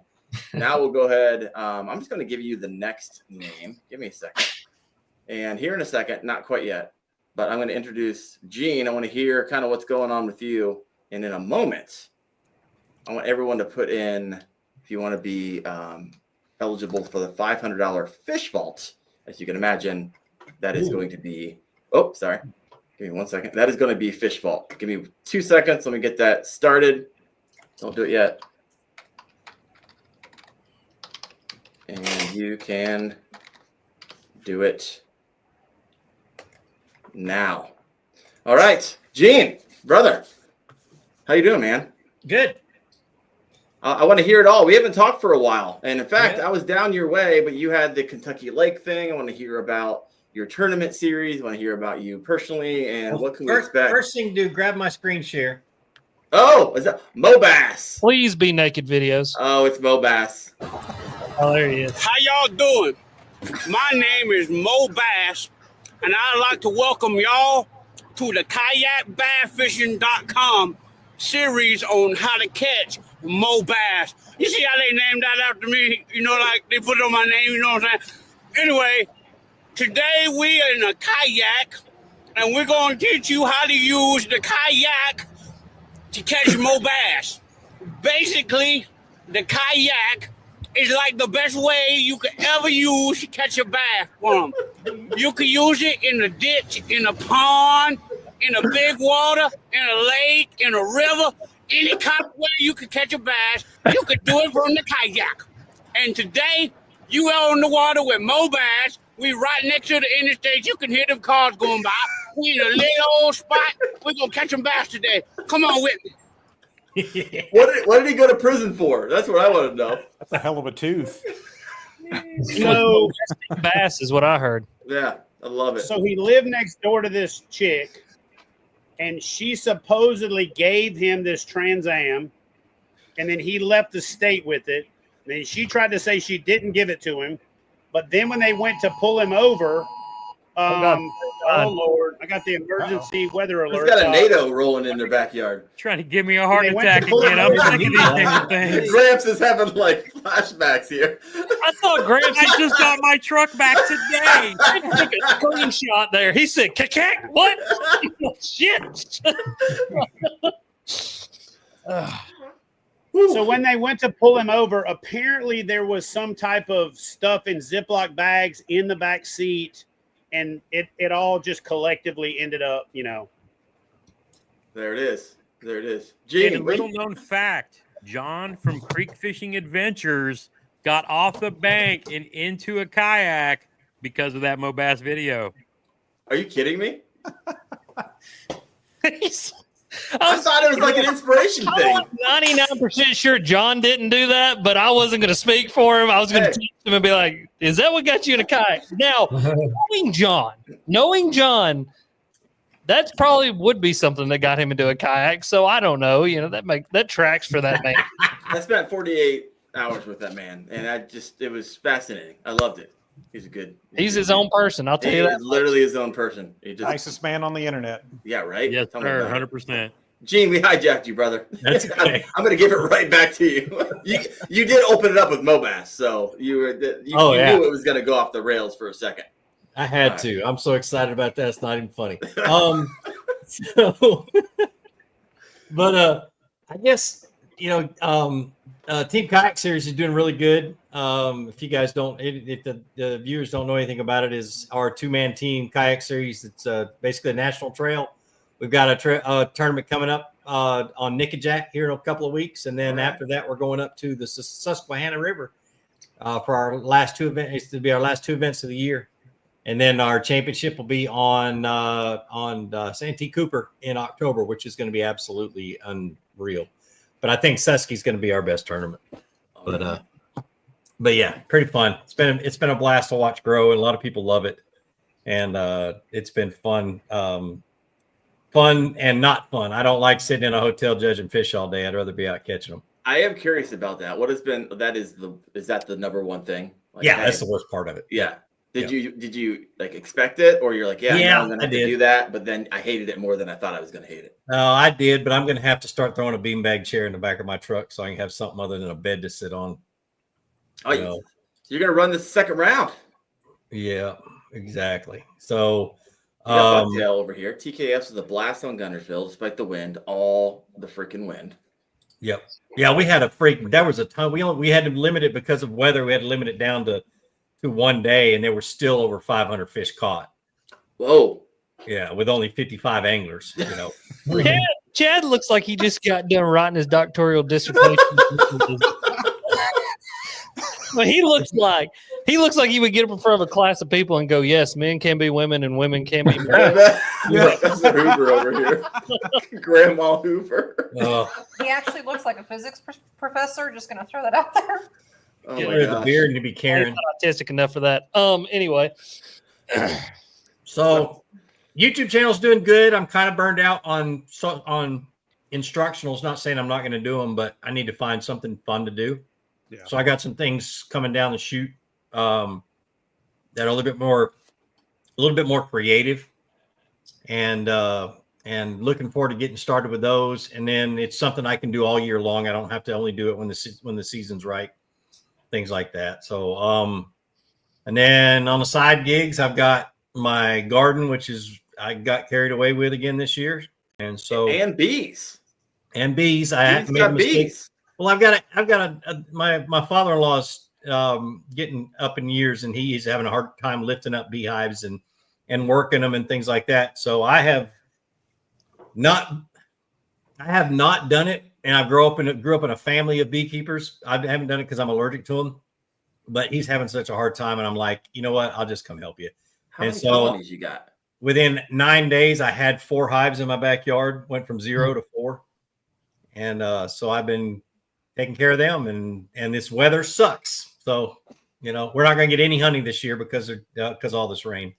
Now we'll go ahead. I'm just going to give you the next name. Give me a second. And here in a second, not quite yet, but I'm going to introduce Gene. I want to hear kind of what's going on with you. And in a moment, I want everyone to put in, if you want to be eligible for the $500 fish vault. As you can imagine, that is going to be, sorry. Give me 1 second. That is going to be fish vault. Give me 2 seconds. Let me get that started. Don't do it yet. And you can do it now. All right. Gene, brother, how you doing, man? Good. I want to hear it all. We haven't talked for a while. And in fact, I was down your way, but you had the Kentucky Lake thing. I want to hear about your tournament series. I want to hear about you personally and what can we expect? First thing to do, grab my screen share. Oh, is that Mo Bass? Please be naked videos. Oh, it's Mo Bass. Oh, there he is. How y'all doing? My name is Mo Bass, and I'd like to welcome y'all to the KayakBassFishing.com series on how to catch Mo Bass. You see how they named that after me? You know, like they put it on my name, you know what I'm saying? Anyway, today we are in a kayak, and we're going to teach you how to use the kayak to catch Mo Bass. Basically, the kayak is like the best way you could ever use to catch a bass from. You could use it in a ditch, in a pond, in a big water, in a lake, in a river, any kind of way you could catch a bass, you could do it from the kayak. And today, you out on the water with Mo Bass. We right next to the interstate. You can hear them cars going by. We in a little old spot. We're going to catch some bass today. Come on with me. What did he go to prison for? That's what I want to know. That's a hell of a tooth. So bass is what I heard. Yeah, I love it. So he lived next door to this chick, and she supposedly gave him this Trans Am, and then he left the state with it. And then she tried to say she didn't give it to him, but then when they went to pull him over, oh Lord, I got the emergency weather alert. He's got a NATO rolling in their backyard. Trying to give me a heart attack again. I'm sick of these things. Gramps is having like flashbacks here. I thought Gramps I just got my truck back today. I took a screenshot there. He said, "Kayak, what?" Shit. So when they went to pull him over, apparently there was some type of stuff in Ziploc bags in the back seat, and it all just collectively ended up, There it is. There it is. And Gene, a little known fact, John from Creek Fishing Adventures got off the bank and into a kayak because of that Mo Bass video. Are you kidding me? I thought it was like an inspiration thing. I'm 99% sure John didn't do that, but I wasn't going to speak for him. I was going to teach him and be like, "Is that what got you in a kayak?" Now, knowing John, that's probably would be something that got him into a kayak. So I don't know. That tracks for that man. I spent 48 hours with that man, and it was fascinating. I loved it. He's his own person. I'll tell you that. He's literally his own person. Nicest man on the internet. Yeah, right? Yes, sir, 100%. Gene, we hijacked you, brother. That's okay. I'm going to give it right back to you. You did open it up with Mo Bass, so you knew it was going to go off the rails for a second. I had to. I'm so excited about that. It's not even funny. I guess, Team Kayak Series is doing really good. If you guys if the viewers don't know anything about it, is our 2-man team Kayak Series. It's basically a national trail. We've got a tournament coming up on Nickajack here in a couple of weeks, and then after that, we're going up to the Susquehanna River for our last 2 events. It's to be our last 2 events of the year, and then our championship will be on Santee Cooper in October, which is going to be absolutely unreal. But I think Susky's going to be our best tournament. But yeah, pretty fun. It's been a blast to watch grow, and a lot of people love it, and it's been fun. Fun and not fun. I don't like sitting in a hotel judging fish all day. I'd rather be out catching them. I am curious about that. Is that the number one thing? That's the worst part of it. Yeah. Did you like expect it, or you're like, I'm gonna have to do that, but then I hated it more than I thought I was gonna hate it? No, I did, but I'm gonna have to start throwing a beanbag chair in the back of my truck so I can have something other than a bed to sit on. You're gonna run this second round. Yeah, exactly. So Bucktail over here. TKF's is a blast on Guntersville, despite the wind, all the freaking wind. Yep. Yeah, we had there was a ton. We had to limit it because of weather. We had to limit it down to 1 day, and there were still over 500 fish caught. Whoa. Yeah, with only 55 anglers. Chad looks like he just got done writing his doctoral dissertation. But he looks like he would get up in front of a class of people and go, "Yes, men can be women and women can be men." That's the Hoover over here. Grandma Hoover. He actually looks like a physics professor. Just going to throw that out there. Oh Get rid of the beard and to be Karen. I'm not autistic enough for that. Anyway. So YouTube channel's doing good. I'm kind of burned out on instructionals. Not saying I'm not going to do them, but I need to find something fun to do. Yeah. So I got some things coming down the chute that are a little bit more creative, and looking forward to getting started with those. And then it's something I can do all year long. I don't have to only do it when the season's right, things like that. So and then on the side gigs, I've got my garden, which is I got carried away with again this year, and bees. I have to make mistakes. Well, I've got my father-in-law's getting up in years, and he's having a hard time lifting up beehives and working them and things like that. So I have I have not done it, and I grew up in a family of beekeepers. I haven't done it because I'm allergic to them, but he's having such a hard time, and I'm like, you know what? I'll just come help you. How many colonies you got? Within 9 days, I had 4 hives in my backyard. Went from 0 to 4, and so I've been taking care of them. And this weather sucks, so we're not going to get any honey this year because all this rain.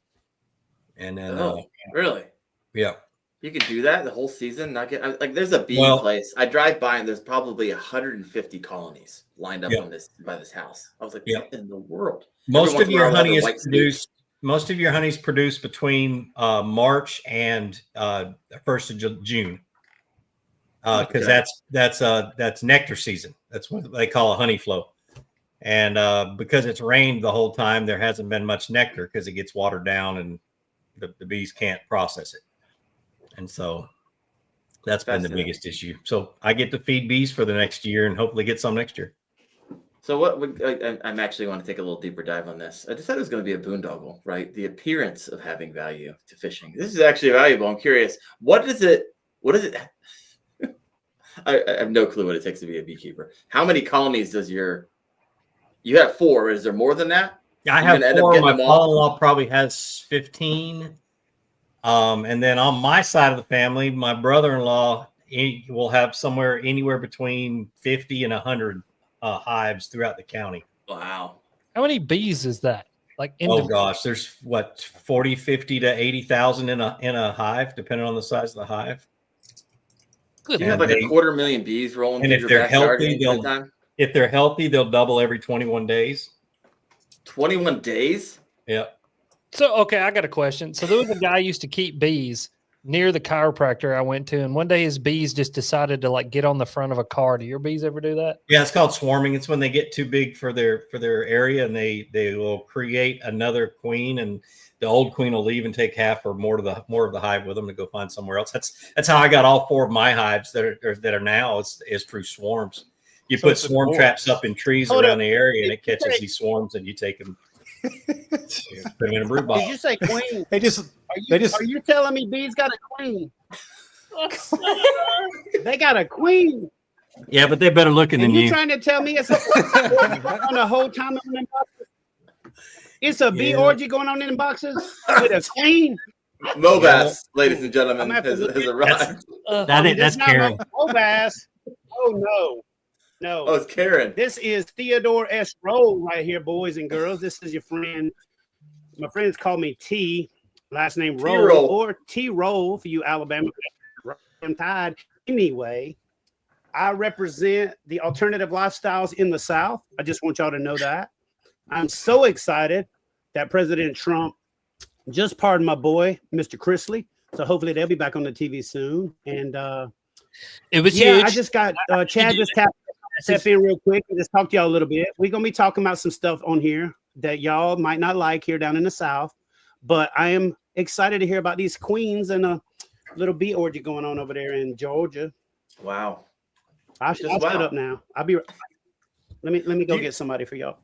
And then, really? Yeah. You could do that the whole season, not get like there's a bee place. I drive by and there's probably 150 colonies lined up on by this house. I was like, what in the world? Most of your honey is produced between March and 1st of June. Because that's nectar season. That's what they call a honey flow. And because it's rained the whole time, there hasn't been much nectar because it gets watered down and the bees can't process it. And so that's been the biggest issue. So I get to feed bees for the next year and hopefully get some next year. So I'm actually want to take a little deeper dive on this. I decided it was going to be a boondoggle, right? The appearance of having value to fishing. This is actually valuable. I'm curious. What is it? I have no clue what it takes to be a beekeeper. How many colonies does you have 4? Is there more than that? I have 4. My father-in-law probably has 15. And then on my side of the family, my brother-in-law will have anywhere between 50 and 100 hives throughout the county. Wow. How many bees is that? Gosh, there's 40, 50 to 80,000 in a hive, depending on the size of the hive. Good. You have like 250,000 bees rolling and through your backyard. If they're healthy, they'll double every 21 days. 21 days? Yeah. So, okay, I got a question. So there was a guy used to keep bees near the chiropractor I went to, and one day his bees just decided to get on the front of a car. Do your bees ever do that? Yeah, it's called swarming. It's when they get too big for their area, and they will create another queen, and the old queen will leave and take half or more of the hive with them to go find somewhere else. That's how I got all 4 of my hives that are now is through swarms. You put swarm traps up in trees around the area, and it catches these swarms, and you take them. Put them in a brood box. Did you say queen? Are you telling me bees got a queen? They got a queen. Yeah, but they're better looking than you. You trying to tell me it's on the whole time in the boxes? It's a bee orgy going on in the boxes with a queen. Mobass, ladies and gentlemen, has arrived. That's Karen. Mobass. Oh no. No. Oh, it's Karen. This is Theodore S. Roll right here, boys and girls. This is your friend. My friends call me T, last name Roll, or T Roll for you Alabama. I'm tired. Anyway, I represent the alternative lifestyles in the South. I just want y'all to know that. I'm so excited that President Trump just pardoned my boy, Mr. Chrisley. So hopefully they'll be back on the TV soon. And it was huge. I just got Chad just tapped. Step in real quick and just talk to y'all a little bit. We're going to be talking about some stuff on here that y'all might not like here down in the South, but I am excited to hear about these queens and a little bee orgy going on over there in Georgia. Wow. I'll shut up now. I'll be let me go get somebody for y'all.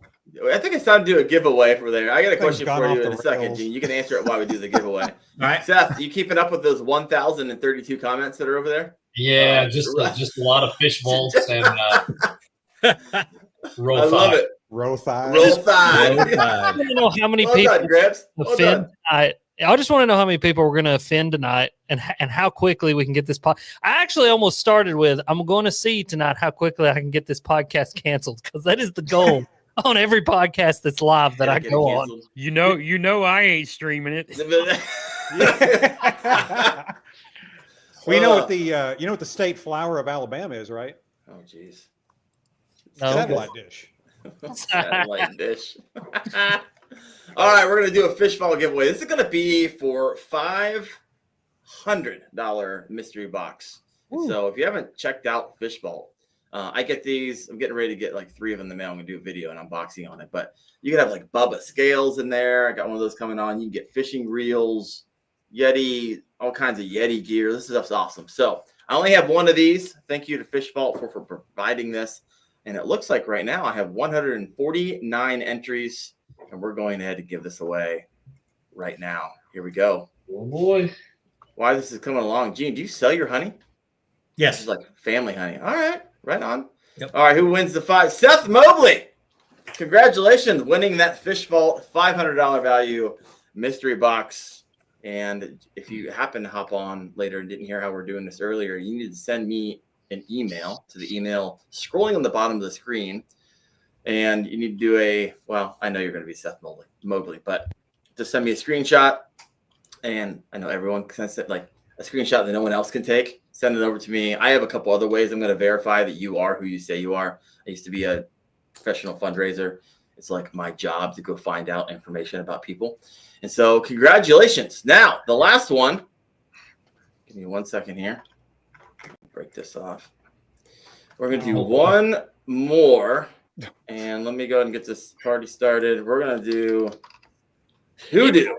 I think it's time to do a giveaway for there. I got a question for you in a second, Gene. You can answer it while we do the giveaway. All right. Seth, you keeping up with those 1,032 comments that are over there? Yeah, just a lot of fish balls and roll I love it. Roll thigh. I want to know how many people offend. I just want to know how many people we're going to offend tonight and how quickly we can get this I actually almost started with, I'm going to see tonight how quickly I can get this podcast canceled, because that is the goal on every podcast that's live that I go on. You know I ain't streaming it. Well, you know what the state flower of Alabama is, right? Oh, jeez. Satellite dish. Satellite dish. All right, we're going to do a fish ball giveaway. This is going to be for $500 mystery box. So if you haven't checked out Fish Vault, I get these. I'm getting ready to get 3 of them in the mail. I'm going to do a video and unboxing on it. But you can have Bubba scales in there. I got one of those coming on. You can get fishing reels, Yeti, all kinds of Yeti gear. This stuff's awesome. So I only have one of these. Thank you to Fish Vault for providing this. And it looks like right now I have 149 entries, and we're going ahead to give this away right now. Here we go. Oh boy. why this is coming along. Gene, do you sell your honey? Yes. This is like family honey. All right. Right on. Yep. All right. Who wins the 5? Seth Mobley. Congratulations, winning that Fish Vault $500 value mystery box. And if you happen to hop on later and didn't hear how we're doing this earlier, you need to send me an email to the email scrolling on the bottom of the screen. And you need to do I know you're going to be Seth Mobley, but just send me a screenshot. And I know everyone can send like a screenshot that no one else can take. Send it over to me. I have a couple other ways I'm going to verify that you are who you say you are. I used to be a professional fundraiser. It's like my job to go find out information about people. And so congratulations. Now, the last one. Give me 1 second here. Break this off. We're going to do one more. And let me go ahead and get this party started. We're going to do Hoodoo.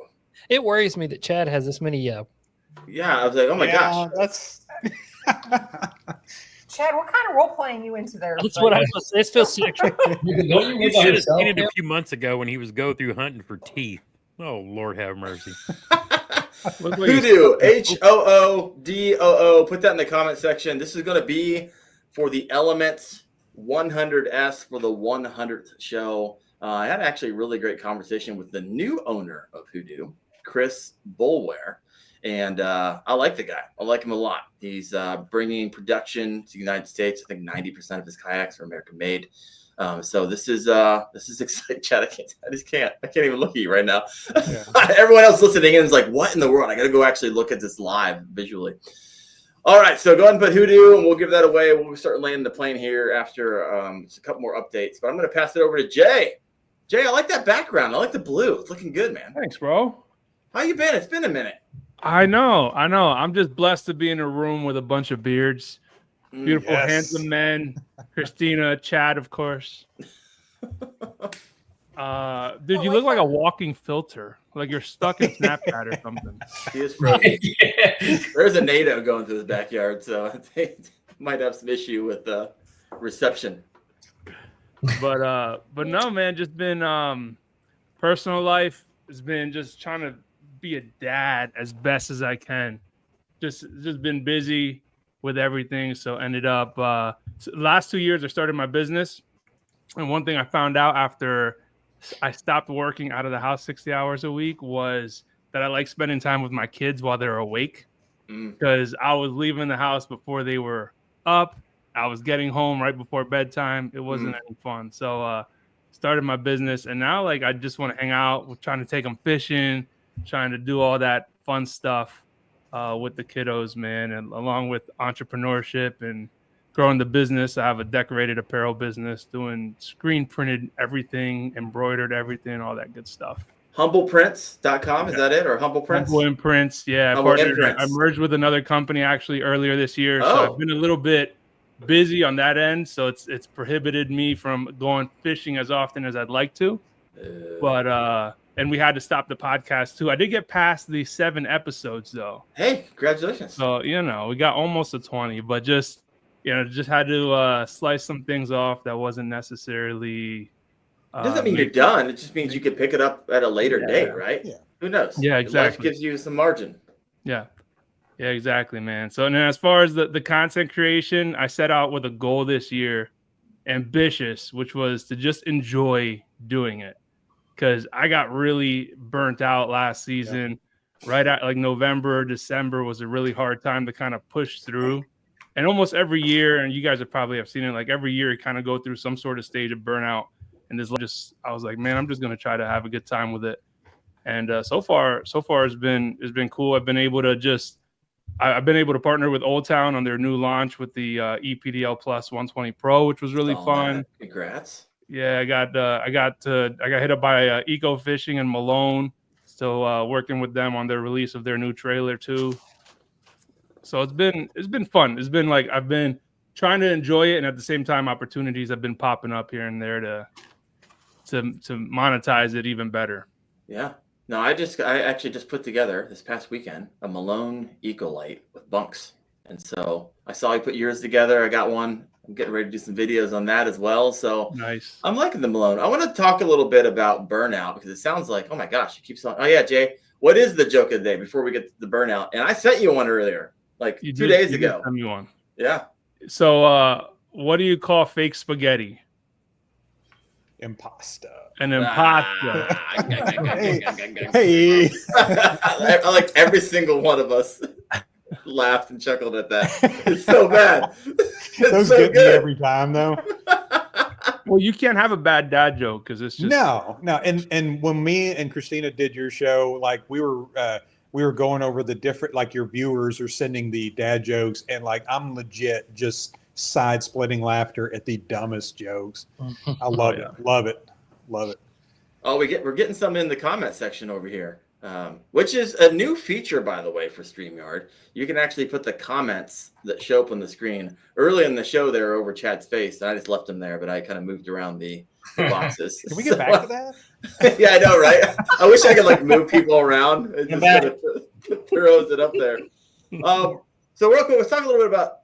It worries me that Chad has this many. Yeah, I was like, oh my gosh. That's Chad, what kind of role playing you into there? That's what I was. This feels sexual. You should have seen it a few months ago when he was go through hunting for teeth. Oh, Lord have mercy. Hoodoo, HOODOO. Put that in the comment section. This is going to be for the Elements 100S for the 100th show. I had actually a really great conversation with the new owner of Hoodoo, Chris Boulware. And I like the guy. I like him a lot. He's bringing production to the United States. I think 90% of his kayaks are American made. So this is exciting. Chad, I can't even look at you right now. Yeah. Everyone else listening in is like, what in the world? I got to go actually look at this live visually. All right, so go ahead and put Hoodoo, and we'll give that away. We'll start landing the plane here after a couple more updates. But I'm going to pass it over to Jay. Jay, I like that background. I like the blue. It's looking good, man. Thanks, bro. How you been? It's been a minute. I know. I'm just blessed to be in a room with a bunch of beards. Beautiful, handsome men. Christina, Chad, of course. Dude, you look like a walking filter. Like you're stuck in Snapchat or something. He is frozen. There's a NATO going through his backyard, so they might have some issue with reception. But no, man, just been personal life has been just trying to be a dad as best as I can. Just been busy with everything. So ended up last 2 years I started my business. And one thing I found out after I stopped working out of the house 60 hours a week was that I like spending time with my kids while they're awake. Because I was leaving the house before they were up. I was getting home right before bedtime. It wasn't any fun. So started my business. And now like I just want to hang out. We're trying to take them fishing, trying to do all that fun stuff with the kiddos, man. And along with entrepreneurship and growing the business, I have a decorated apparel business doing screen printed everything, embroidered everything, all that good stuff. HumblePrints.com, is that it? Or Humble Prints? Humble Imprints, yeah. I merged with another company actually earlier this year. So I've been a little bit busy on that end. So it's prohibited me from going fishing as often as I'd like to. But and we had to stop the podcast too. I did get past the 7 episodes though. Hey, congratulations. So, we got almost to 20, but just had to slice some things off that wasn't necessarily. It doesn't mean you're done. It just means you can pick it up at a later date, right? Yeah. Who knows? Yeah, exactly. Life gives you some margin. Yeah. Yeah, exactly, man. So, and then as far as the content creation, I set out with a goal this year, ambitious, which was to just enjoy doing it. Because I got really burnt out last season. Yeah. Right at like November, December was a really hard time to kind of push through. And almost every year, and you guys have seen it, like every year you kind of go through some sort of stage of burnout. And I was like, man, I'm just going to try to have a good time with it. And so far it's been cool. I've been able to partner with Old Town on their new launch with the EPDL Plus 120 Pro, which was really fun. Congrats. Yeah, I got hit up by Eco Fishing and Malone. Still working with them on their release of their new trailer too. So it's been fun. It's been like I've been trying to enjoy it, and at the same time, opportunities have been popping up here and there to monetize it even better. Yeah. No, I actually just put together this past weekend a Malone Ecolite with bunks, and so I saw you put yours together. I got one. I'm getting ready to do some videos on that as well. So nice. I'm liking the Malone. I want to talk a little bit about burnout because it sounds like, oh my gosh, you keep selling. Oh yeah, Jay. what is the joke of the day before we get to the burnout? And I sent you one earlier, like 2 days ago. Send me one. Yeah. So, what do you call fake spaghetti? Impasta. An impasta. Hey. I like every single one of us laughed and chuckled at that. It's so bad. Those so get good. me every time, though. Well, you can't have a bad dad joke because it's just No. And when me and Christina did your show, like we were going over the different, like your viewers are sending the dad jokes, and like I'm legit just side splitting laughter at the dumbest jokes. I love it. Love it. Love it. Oh, we're getting some in the comment section over here, which is a new feature, by the way, for StreamYard. You can actually put the comments that show up on the screen. Early in the show, they were over Chad's face, and I just left them there, but I kind of moved around the boxes. Can we get back to that? Yeah, I know, right? I wish I could like move people around. It just kind of throws it up there. So real quick, let's talk a little bit about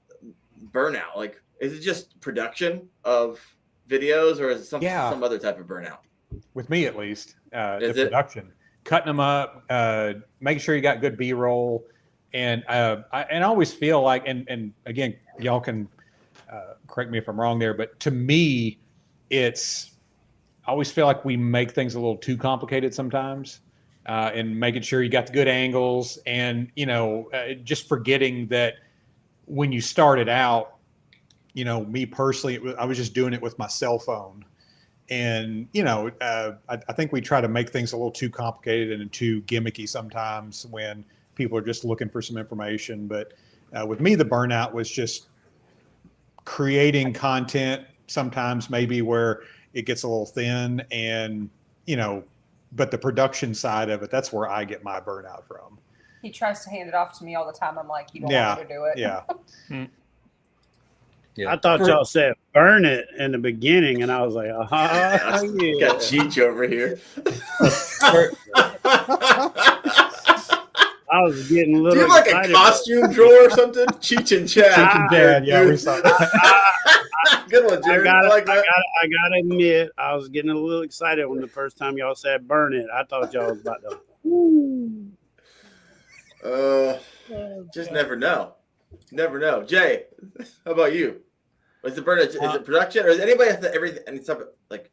burnout. Like, is it just production of videos, or is it some other type of burnout? With me, at least, Is the it? production, cutting them up, making sure you got good B-roll, and I always feel like, and again, y'all can correct me if I'm wrong there, but to me, I always feel like we make things a little too complicated sometimes, and making sure you got the good angles, and just forgetting that when you started out, me personally, I was just doing it with my cell phone. And, I think we try to make things a little too complicated and too gimmicky sometimes when people are just looking for some information. But with me, the burnout was just creating content sometimes maybe where it gets a little thin and, but the production side of it, that's where I get my burnout from. He tries to hand it off to me all the time. I'm like, you don't want me to do it. Yeah. I thought y'all said burn it in the beginning, and I was like, yeah. Got Cheech over here. I was getting a little. Do you have like a costume drawer or something? Cheech and Chad. Yeah, we saw that. Good one, Jared. I gotta admit, I was getting a little excited when the first time y'all said burn it. I thought y'all was about to. Just never know. Never know. Jay, how about you? Is it burnout? Is it production, or is anybody have any type of like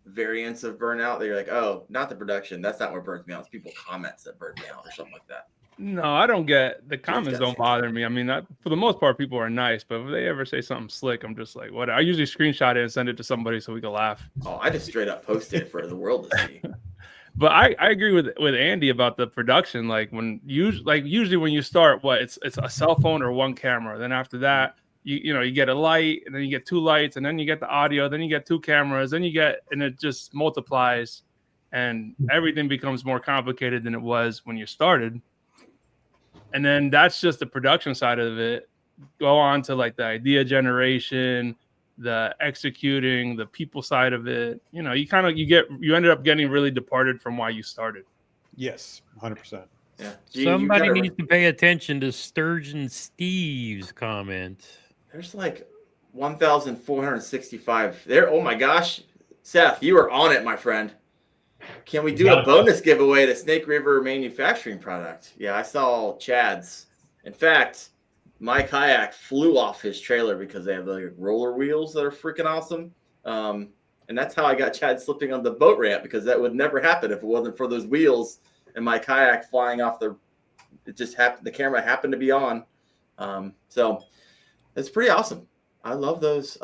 variants of burnout that you're like, oh, not the production? That's not what burns me out. It's people comments that burn me out, or something like that. No, I don't get the comments. Don't bother me. I mean, for the most part, people are nice, but if they ever say something slick, I'm just like, what? I usually screenshot it and send it to somebody so we can laugh. Oh, I just straight up post it for the world to see. But I agree with Andy about the production. Like usually when you start, it's a cell phone or one camera. Then after that, you get a light, and then you get two lights, and then you get the audio, then you get two cameras, and it just multiplies, and everything becomes more complicated than it was when you started. And then that's just the production side of it. Go on to like the idea generation, the executing, the people side of it. You ended up getting really departed from why you started. Yes, 100%. Yeah. Somebody needs to pay attention to Sturgeon Steve's comment. There's like 1,465 there. Oh my gosh, Seth, you are on it, my friend. Can we do a bonus giveaway to Snake River Manufacturing product? Yeah, I saw Chad's. In fact, my kayak flew off his trailer because they have like roller wheels that are freaking awesome. And that's how I got Chad slipping on the boat ramp, because that would never happen if it wasn't for those wheels and my kayak flying off it just happened. The camera happened to be on. So it's pretty awesome. I love those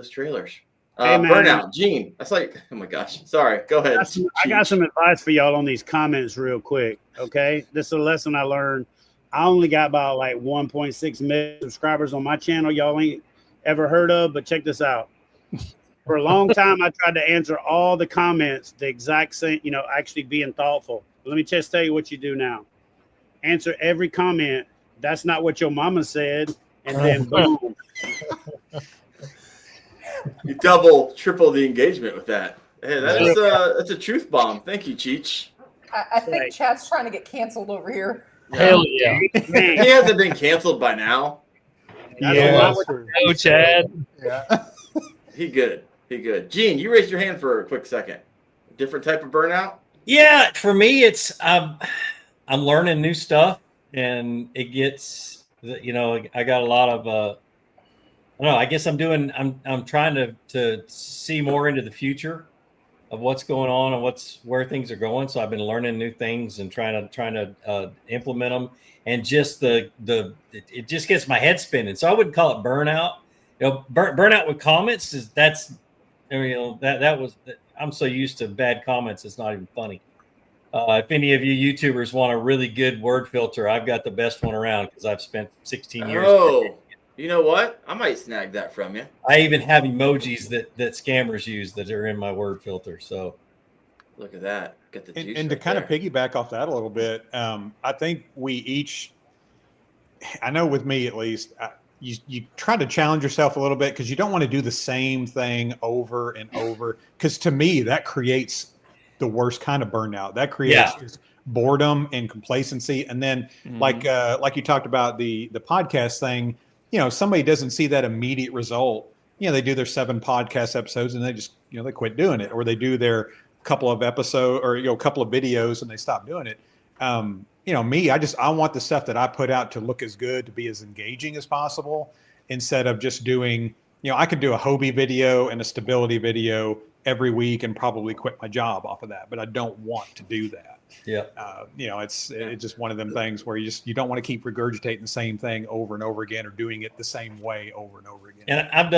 trailers. Hey, man. Burnout, Gene. That's like, oh my gosh. Sorry. Go ahead. I got some advice for y'all on these comments real quick. Okay. This is a lesson I learned. I only got about like 1.6 million subscribers on my channel. Y'all ain't ever heard of, but check this out. For a long time, I tried to answer all the comments the exact same, actually being thoughtful. But let me just tell you what you do now. Answer every comment. That's not what your mama said. And then boom. You double, triple the engagement with that. Hey, that's a truth bomb. Thank you, Cheech. I think Chad's trying to get canceled over here. Hell yeah. He hasn't been canceled by now. Yeah. Oh, Chad. Yeah. He good. Gene, you raised your hand for a quick second. Different type of burnout? Yeah, for me, it's I'm learning new stuff, and it gets I got a lot of I don't know. I guess I'm trying to see more into the future of what's going on and where things are going. So I've been learning new things and trying to implement them, and just it just gets my head spinning. So I wouldn't call it burnout. Burnout with comments I'm so used to bad comments, it's not even funny. If any of you YouTubers want a really good word filter, I've got the best one around because I've spent 16 years. Oh, you know what? I might snag that from you. I even have emojis that scammers use that are in my word filter. So look at that. Get the juice and to kind of piggyback off that a little bit, I think we each, I know with me at least, you try to challenge yourself a little bit because you don't want to do the same thing over and over. Because to me, that creates the worst kind of burnout. That creates just boredom and complacency. And then, like you talked about the podcast thing, somebody doesn't see that immediate result. They do their 7 podcast episodes and they just they quit doing it, or they do their couple of episodes or a couple of videos and they stop doing it. Me, I want the stuff that I put out to look as good, to be as engaging as possible, instead of just doing, I could do a Hobie video and a stability video every week and probably quit my job off of that, but I don't want to do that. Yeah. It's just one of them things where you don't want to keep regurgitating the same thing over and over again, or doing it the same way over and over again. And I've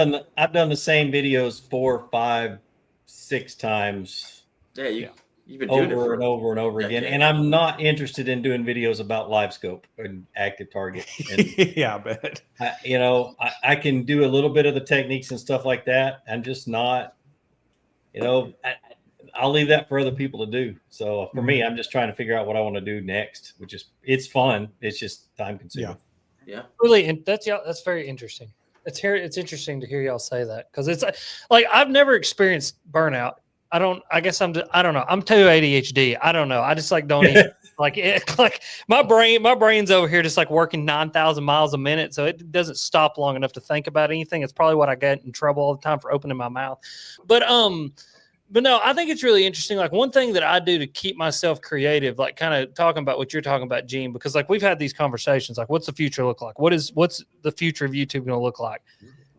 done the same videos 4, 5, 6 times. Yeah. You've been doing over and over and over again. And I'm not interested in doing videos about live scope and active target. And, yeah, I bet. I can do a little bit of the techniques and stuff like that. I'm just not, I'll leave that for other people to do. So for me, I'm just trying to figure out what I want to do next, which is, it's fun. It's just time consuming. Yeah. Really, and that's very interesting. It's interesting to hear y'all say that, because it's like I've never experienced burnout. I don't know. I'm too ADHD. I don't know. I just don't even, like my brain's over here just working 9,000 miles a minute. So it doesn't stop long enough to think about anything. It's probably what I get in trouble all the time for opening my mouth. But no, I think it's really interesting. One thing that I do to keep myself creative, kind of talking about what you're talking about, Gene, because we've had these conversations, what's the future look like? What's the future of YouTube going to look like?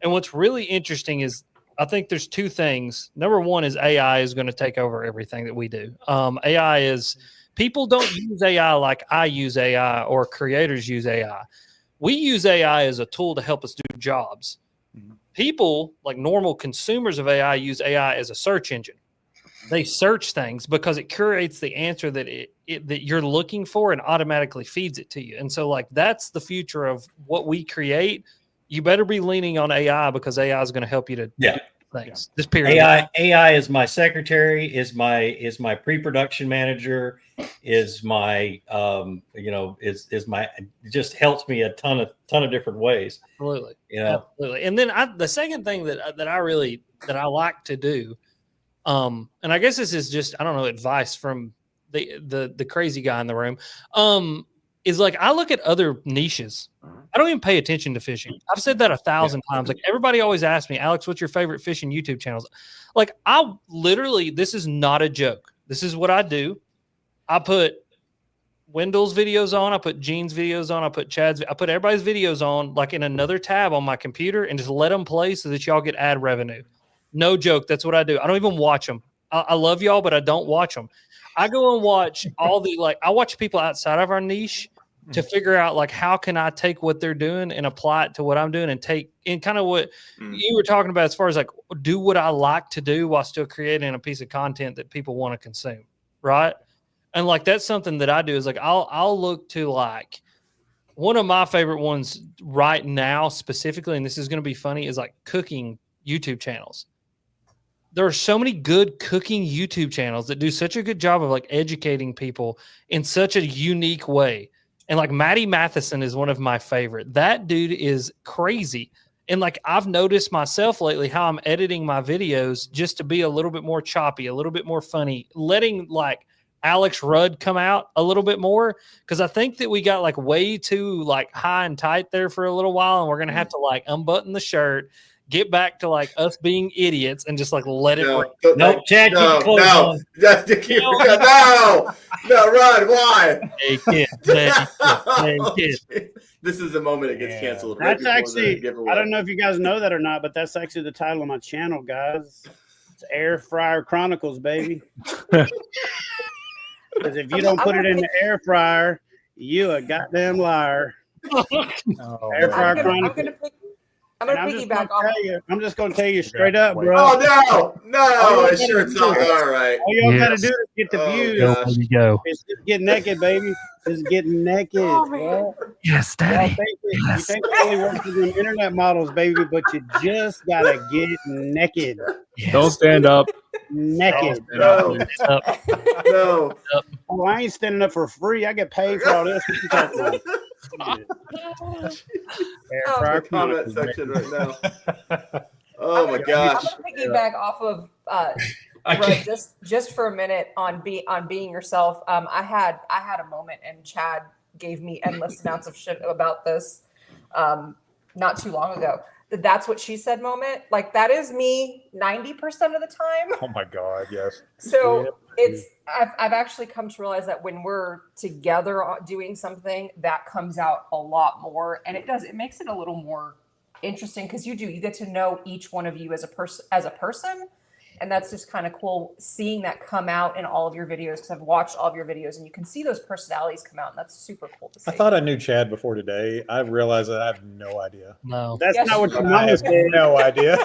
And what's really interesting is, I think there's 2 things. Number one is AI is going to take over everything that we do. AI is, people don't use AI like I use AI or creators use AI. We use AI as a tool to help us do jobs. People, like normal consumers of AI, use AI as a search engine. They search things because it curates the answer that that you're looking for and automatically feeds it to you. And so that's the future of what we create. You better be leaning on AI, because AI is going to help you to do things. This period. AI is my secretary, is my pre-production manager, is my just helps me a ton of different ways. Absolutely. Absolutely. And then the second thing that I like to do, and I guess this is just, I don't know, advice from the crazy guy in the room, is I look at other niches. I don't even pay attention to fishing. I've said that 1,000 times. Everybody always asks me, Alex, what's your favorite fishing YouTube channels? I literally, this is not a joke. This is what I do. I put Wendell's videos on. I put Gene's videos on. I put Chad's. I put everybody's videos on in another tab on my computer and just let them play so that y'all get ad revenue. No joke. That's what I do. I don't even watch them. I love y'all, but I don't watch them. I go and watch all the, I watch people outside of our niche to figure out how can I take what they're doing and apply it to what I'm doing, and take in kind of what you were talking about as far as do what I like to do while still creating a piece of content that people want to consume. Right. And that's something that I do is I'll look to one of my favorite ones right now specifically, and this is going to be funny, is cooking YouTube channels. There are so many good cooking YouTube channels that do such a good job of educating people in such a unique way. And Maddie Matheson is one of my favorite. That dude is crazy. And I've noticed myself lately how I'm editing my videos just to be a little bit more choppy, a little bit more funny, letting Alex Rudd come out a little bit more, because I think that we got like way too like high and tight there for a little while, and we're gonna have to like unbutton the shirt, get back to like us being idiots, and just like let it. Nope, Chad, keep the clothes on. No, Rod, why? This is the moment it gets canceled. That's actually, I don't know if you guys know that or not, but that's actually the title of my channel, guys. It's Air Fryer Chronicles, baby. Because if you don't put it in the air fryer, you a goddamn liar. Air Fryer Chronicles. I'm gonna piggyback off. I'm just gonna tell you straight up, bro. Oh no, it sure it's not all right. All y'all gotta do is get the views. There you go. It's just get naked, baby. Just get naked. Bro. Yes, Daddy. You think it only works with them internet models, baby, but you just gotta get naked. Yes. Don't stand up. Naked. No. Oh, I ain't standing up for free. I get paid for all this. What you talking about? Comment section right now. Oh my gosh! I'm gonna piggyback off of Rudd, just for a minute on being yourself. I had a moment, and Chad gave me endless amounts of shit about this not too long ago. That's what she said moment. Like that is me 90% of the time. Oh my God, yes. So I've actually come to realize that when we're together doing something, that comes out a lot more, and it makes it a little more interesting because you get to know each one of you as a person. And that's just kind of cool seeing that come out in all of your videos, because I've watched all of your videos and you can see those personalities come out, and that's super cool to see. I thought I knew Chad before today. I realized that I have no idea. No. That's not what your mama I have said. no idea.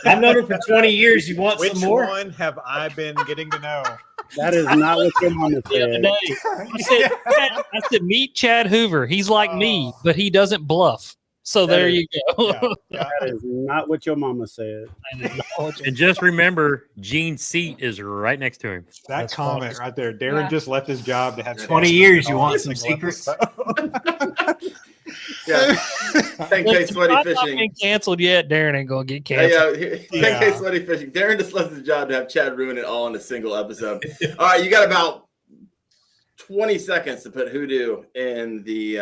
I've known her for 20 years. You want Which some more? one have I been getting to know? That is not what your mama said. I said, meet Chad Hoover. He's like me, but he doesn't bluff. So there you go. That is not what your mama said. And just remember, Gene's seat is right next to him. That comment right there. Darren just left his job to have 20 years. You want some secrets? Yeah. 10K Sweaty Fishing. Ain't canceled yet. Darren ain't gonna get canceled. 10K Sweaty Fishing. Darren just left his job to have Chad ruin it all in a single episode. All right, you got about 20 seconds to put Hoodoo in the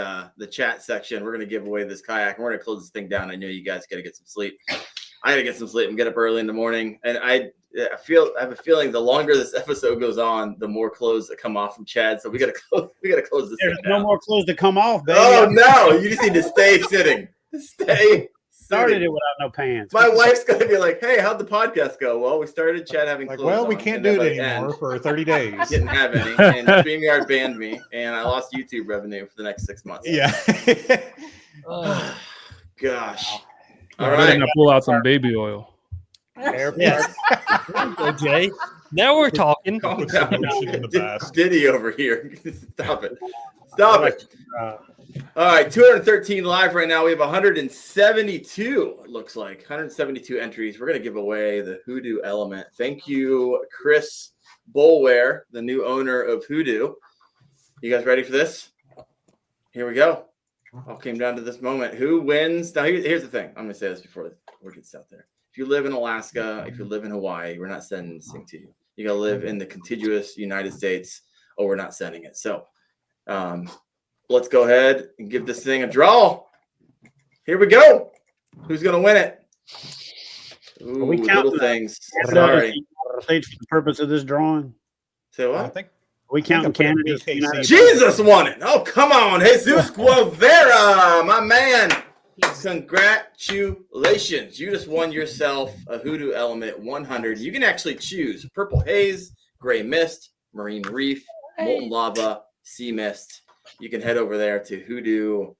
chat section. We're going to give away this kayak, and we're going to close this thing down. I know you guys got to get some sleep. I got to get some sleep and get up early in the morning. And I have a feeling the longer this episode goes on, the more clothes that come off from Chad. So we got to close this There's thing no down. more clothes to come off, baby. Oh no, you just need to stay sitting. Stay. Started it without no pants. My wife's gonna be like, "Hey, how'd the podcast go?" Well, we started Chad having Like, clothes well, we on, can't and do then it by the anymore end, for 30 days. Didn't have any, and StreamYard banned me, and I lost YouTube revenue for the next 6 months. Yeah. Oh, gosh. All We're right. gonna pull out some baby oil. Yes. Jay. Now we're talking. Calm down. Diddy over here. Stop it. Stop it. All right, 213 live right now. We have 172, it looks like. 172 entries. We're going to give away the Hoodoo Element. Thank you, Chris Bolware, the new owner of Hoodoo. You guys ready for this? Here we go. All came down to this moment. Who wins? Now, here's the thing. I'm going to say this before it gets out there. If you live in Alaska, if you live in Hawaii, we're not sending this thing to you. You got to live in the contiguous United States, or we're not sending it. So, let's go ahead and give this thing a draw. Here we go. Who's going to win it? Ooh, we little things. Sorry. For the purpose of this drawing. Say what? I think we counting candidates. Jesus won it. Oh, come on. Jesus Guevara, my man. Congratulations. You just won yourself a Hoodoo Element 100. You can actually choose Purple Haze, Gray Mist, Marine Reef, Molten Lava, Sea Mist. You can head over there to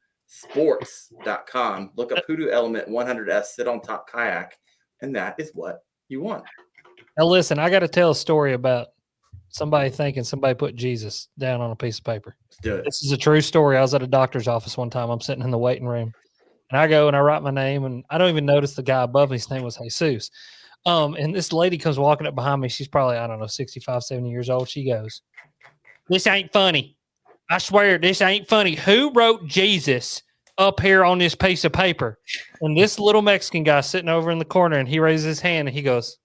hoodoosports.com. Look up Hoodoo Element 100S, sit on top kayak, and that is what you want. Now, listen, I got to tell a story about somebody thinking somebody put Jesus down on a piece of paper. Let's do it. This is a true story. I was at a doctor's office one time. I'm sitting in the waiting room, and I go and I write my name, and I don't even notice the guy above me. His name was Jesus. And this lady comes walking up behind me. She's probably, 65, 70 years old. She goes, "This ain't funny. I swear this ain't funny. Who wrote Jesus up here on this piece of paper?" And this little Mexican guy sitting over in the corner, and he raises his hand and he goes,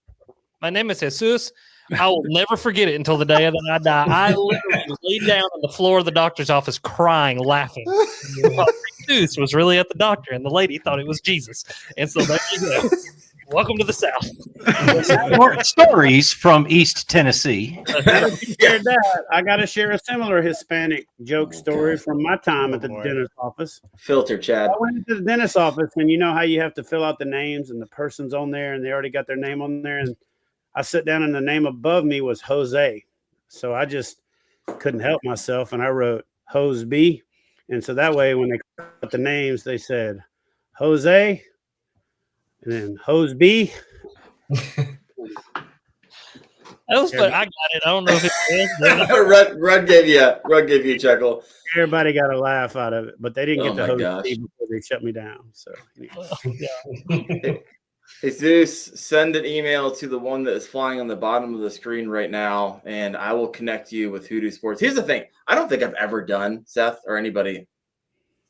"My name is Jesus, I will never forget it until the day that I die. I literally laid down on the floor of the doctor's office crying, laughing. Tooth was really at the doctor, and the lady thought it was Jesus. And so there you go. Welcome to the South. More stories from East Tennessee. I got to share a similar Hispanic joke story from my time at the dentist office. Filter, Chad. I went to the dentist office, and you know how you have to fill out the names, and the person's on there, and they already got their name on there. And I sit down, and the name above me was Jose. So I just couldn't help myself, and I wrote Hose B. And so that way, when they got the names, they said Jose, and then Hose B. That was fun. I got it. I don't know if it was. Rud gave you a chuckle. Everybody got a laugh out of it, but they didn't get the Hose B before they shut me down. So anyway. Jesus, send an email to the one that is flying on the bottom of the screen right now, and I will connect you with Hoodoo Sports. Here's the thing. I don't think I've ever done, Seth, or anybody,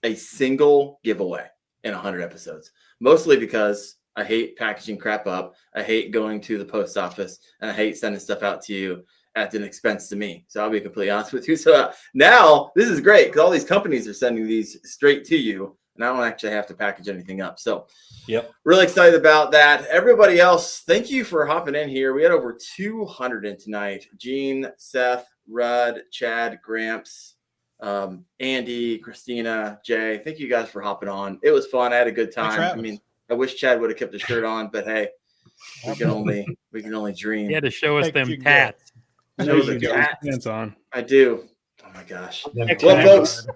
a single giveaway in 100 episodes, mostly because I hate packaging crap up. I hate going to the post office, and I hate sending stuff out to you at an expense to me. So I'll be completely honest with you. So now this is great because all these companies are sending these straight to you, and I don't actually have to package anything up. So yep, really excited about that. Everybody else, thank you for hopping in here. We had over 200 in tonight. Gene, Seth, Rudd, Chad, Gramps, Andy, Christina, Jay. Thank you guys for hopping on. It was fun. I had a good time. I mean, I wish Chad would have kept the shirt on, but hey, we can only dream. He had to show us them tats. Show the tats on. I do. Oh my gosh. Well, folks,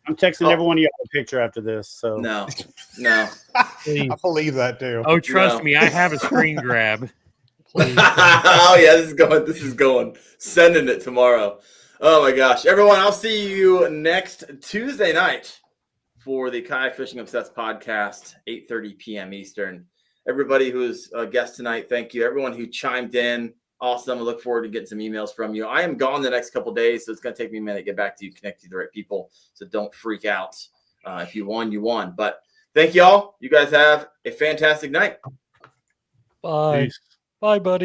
I'm texting everyone you have a picture after this. So no. I believe that too. Oh, trust me, I have a screen grab. Oh yeah, this is going. Sending it tomorrow. Oh my gosh. Everyone, I'll see you next Tuesday night for the Kayak Fishing Obsessed Podcast, 8:30 p.m. Eastern. Everybody who's a guest tonight, thank you. Everyone who chimed in, awesome. I look forward to getting some emails from you. I am gone the next couple of days, so it's going to take me a minute to get back to you, connect you to the right people. So don't freak out. If you won, you won. But thank y'all. You guys have a fantastic night. Bye. Peace. Bye, buddy.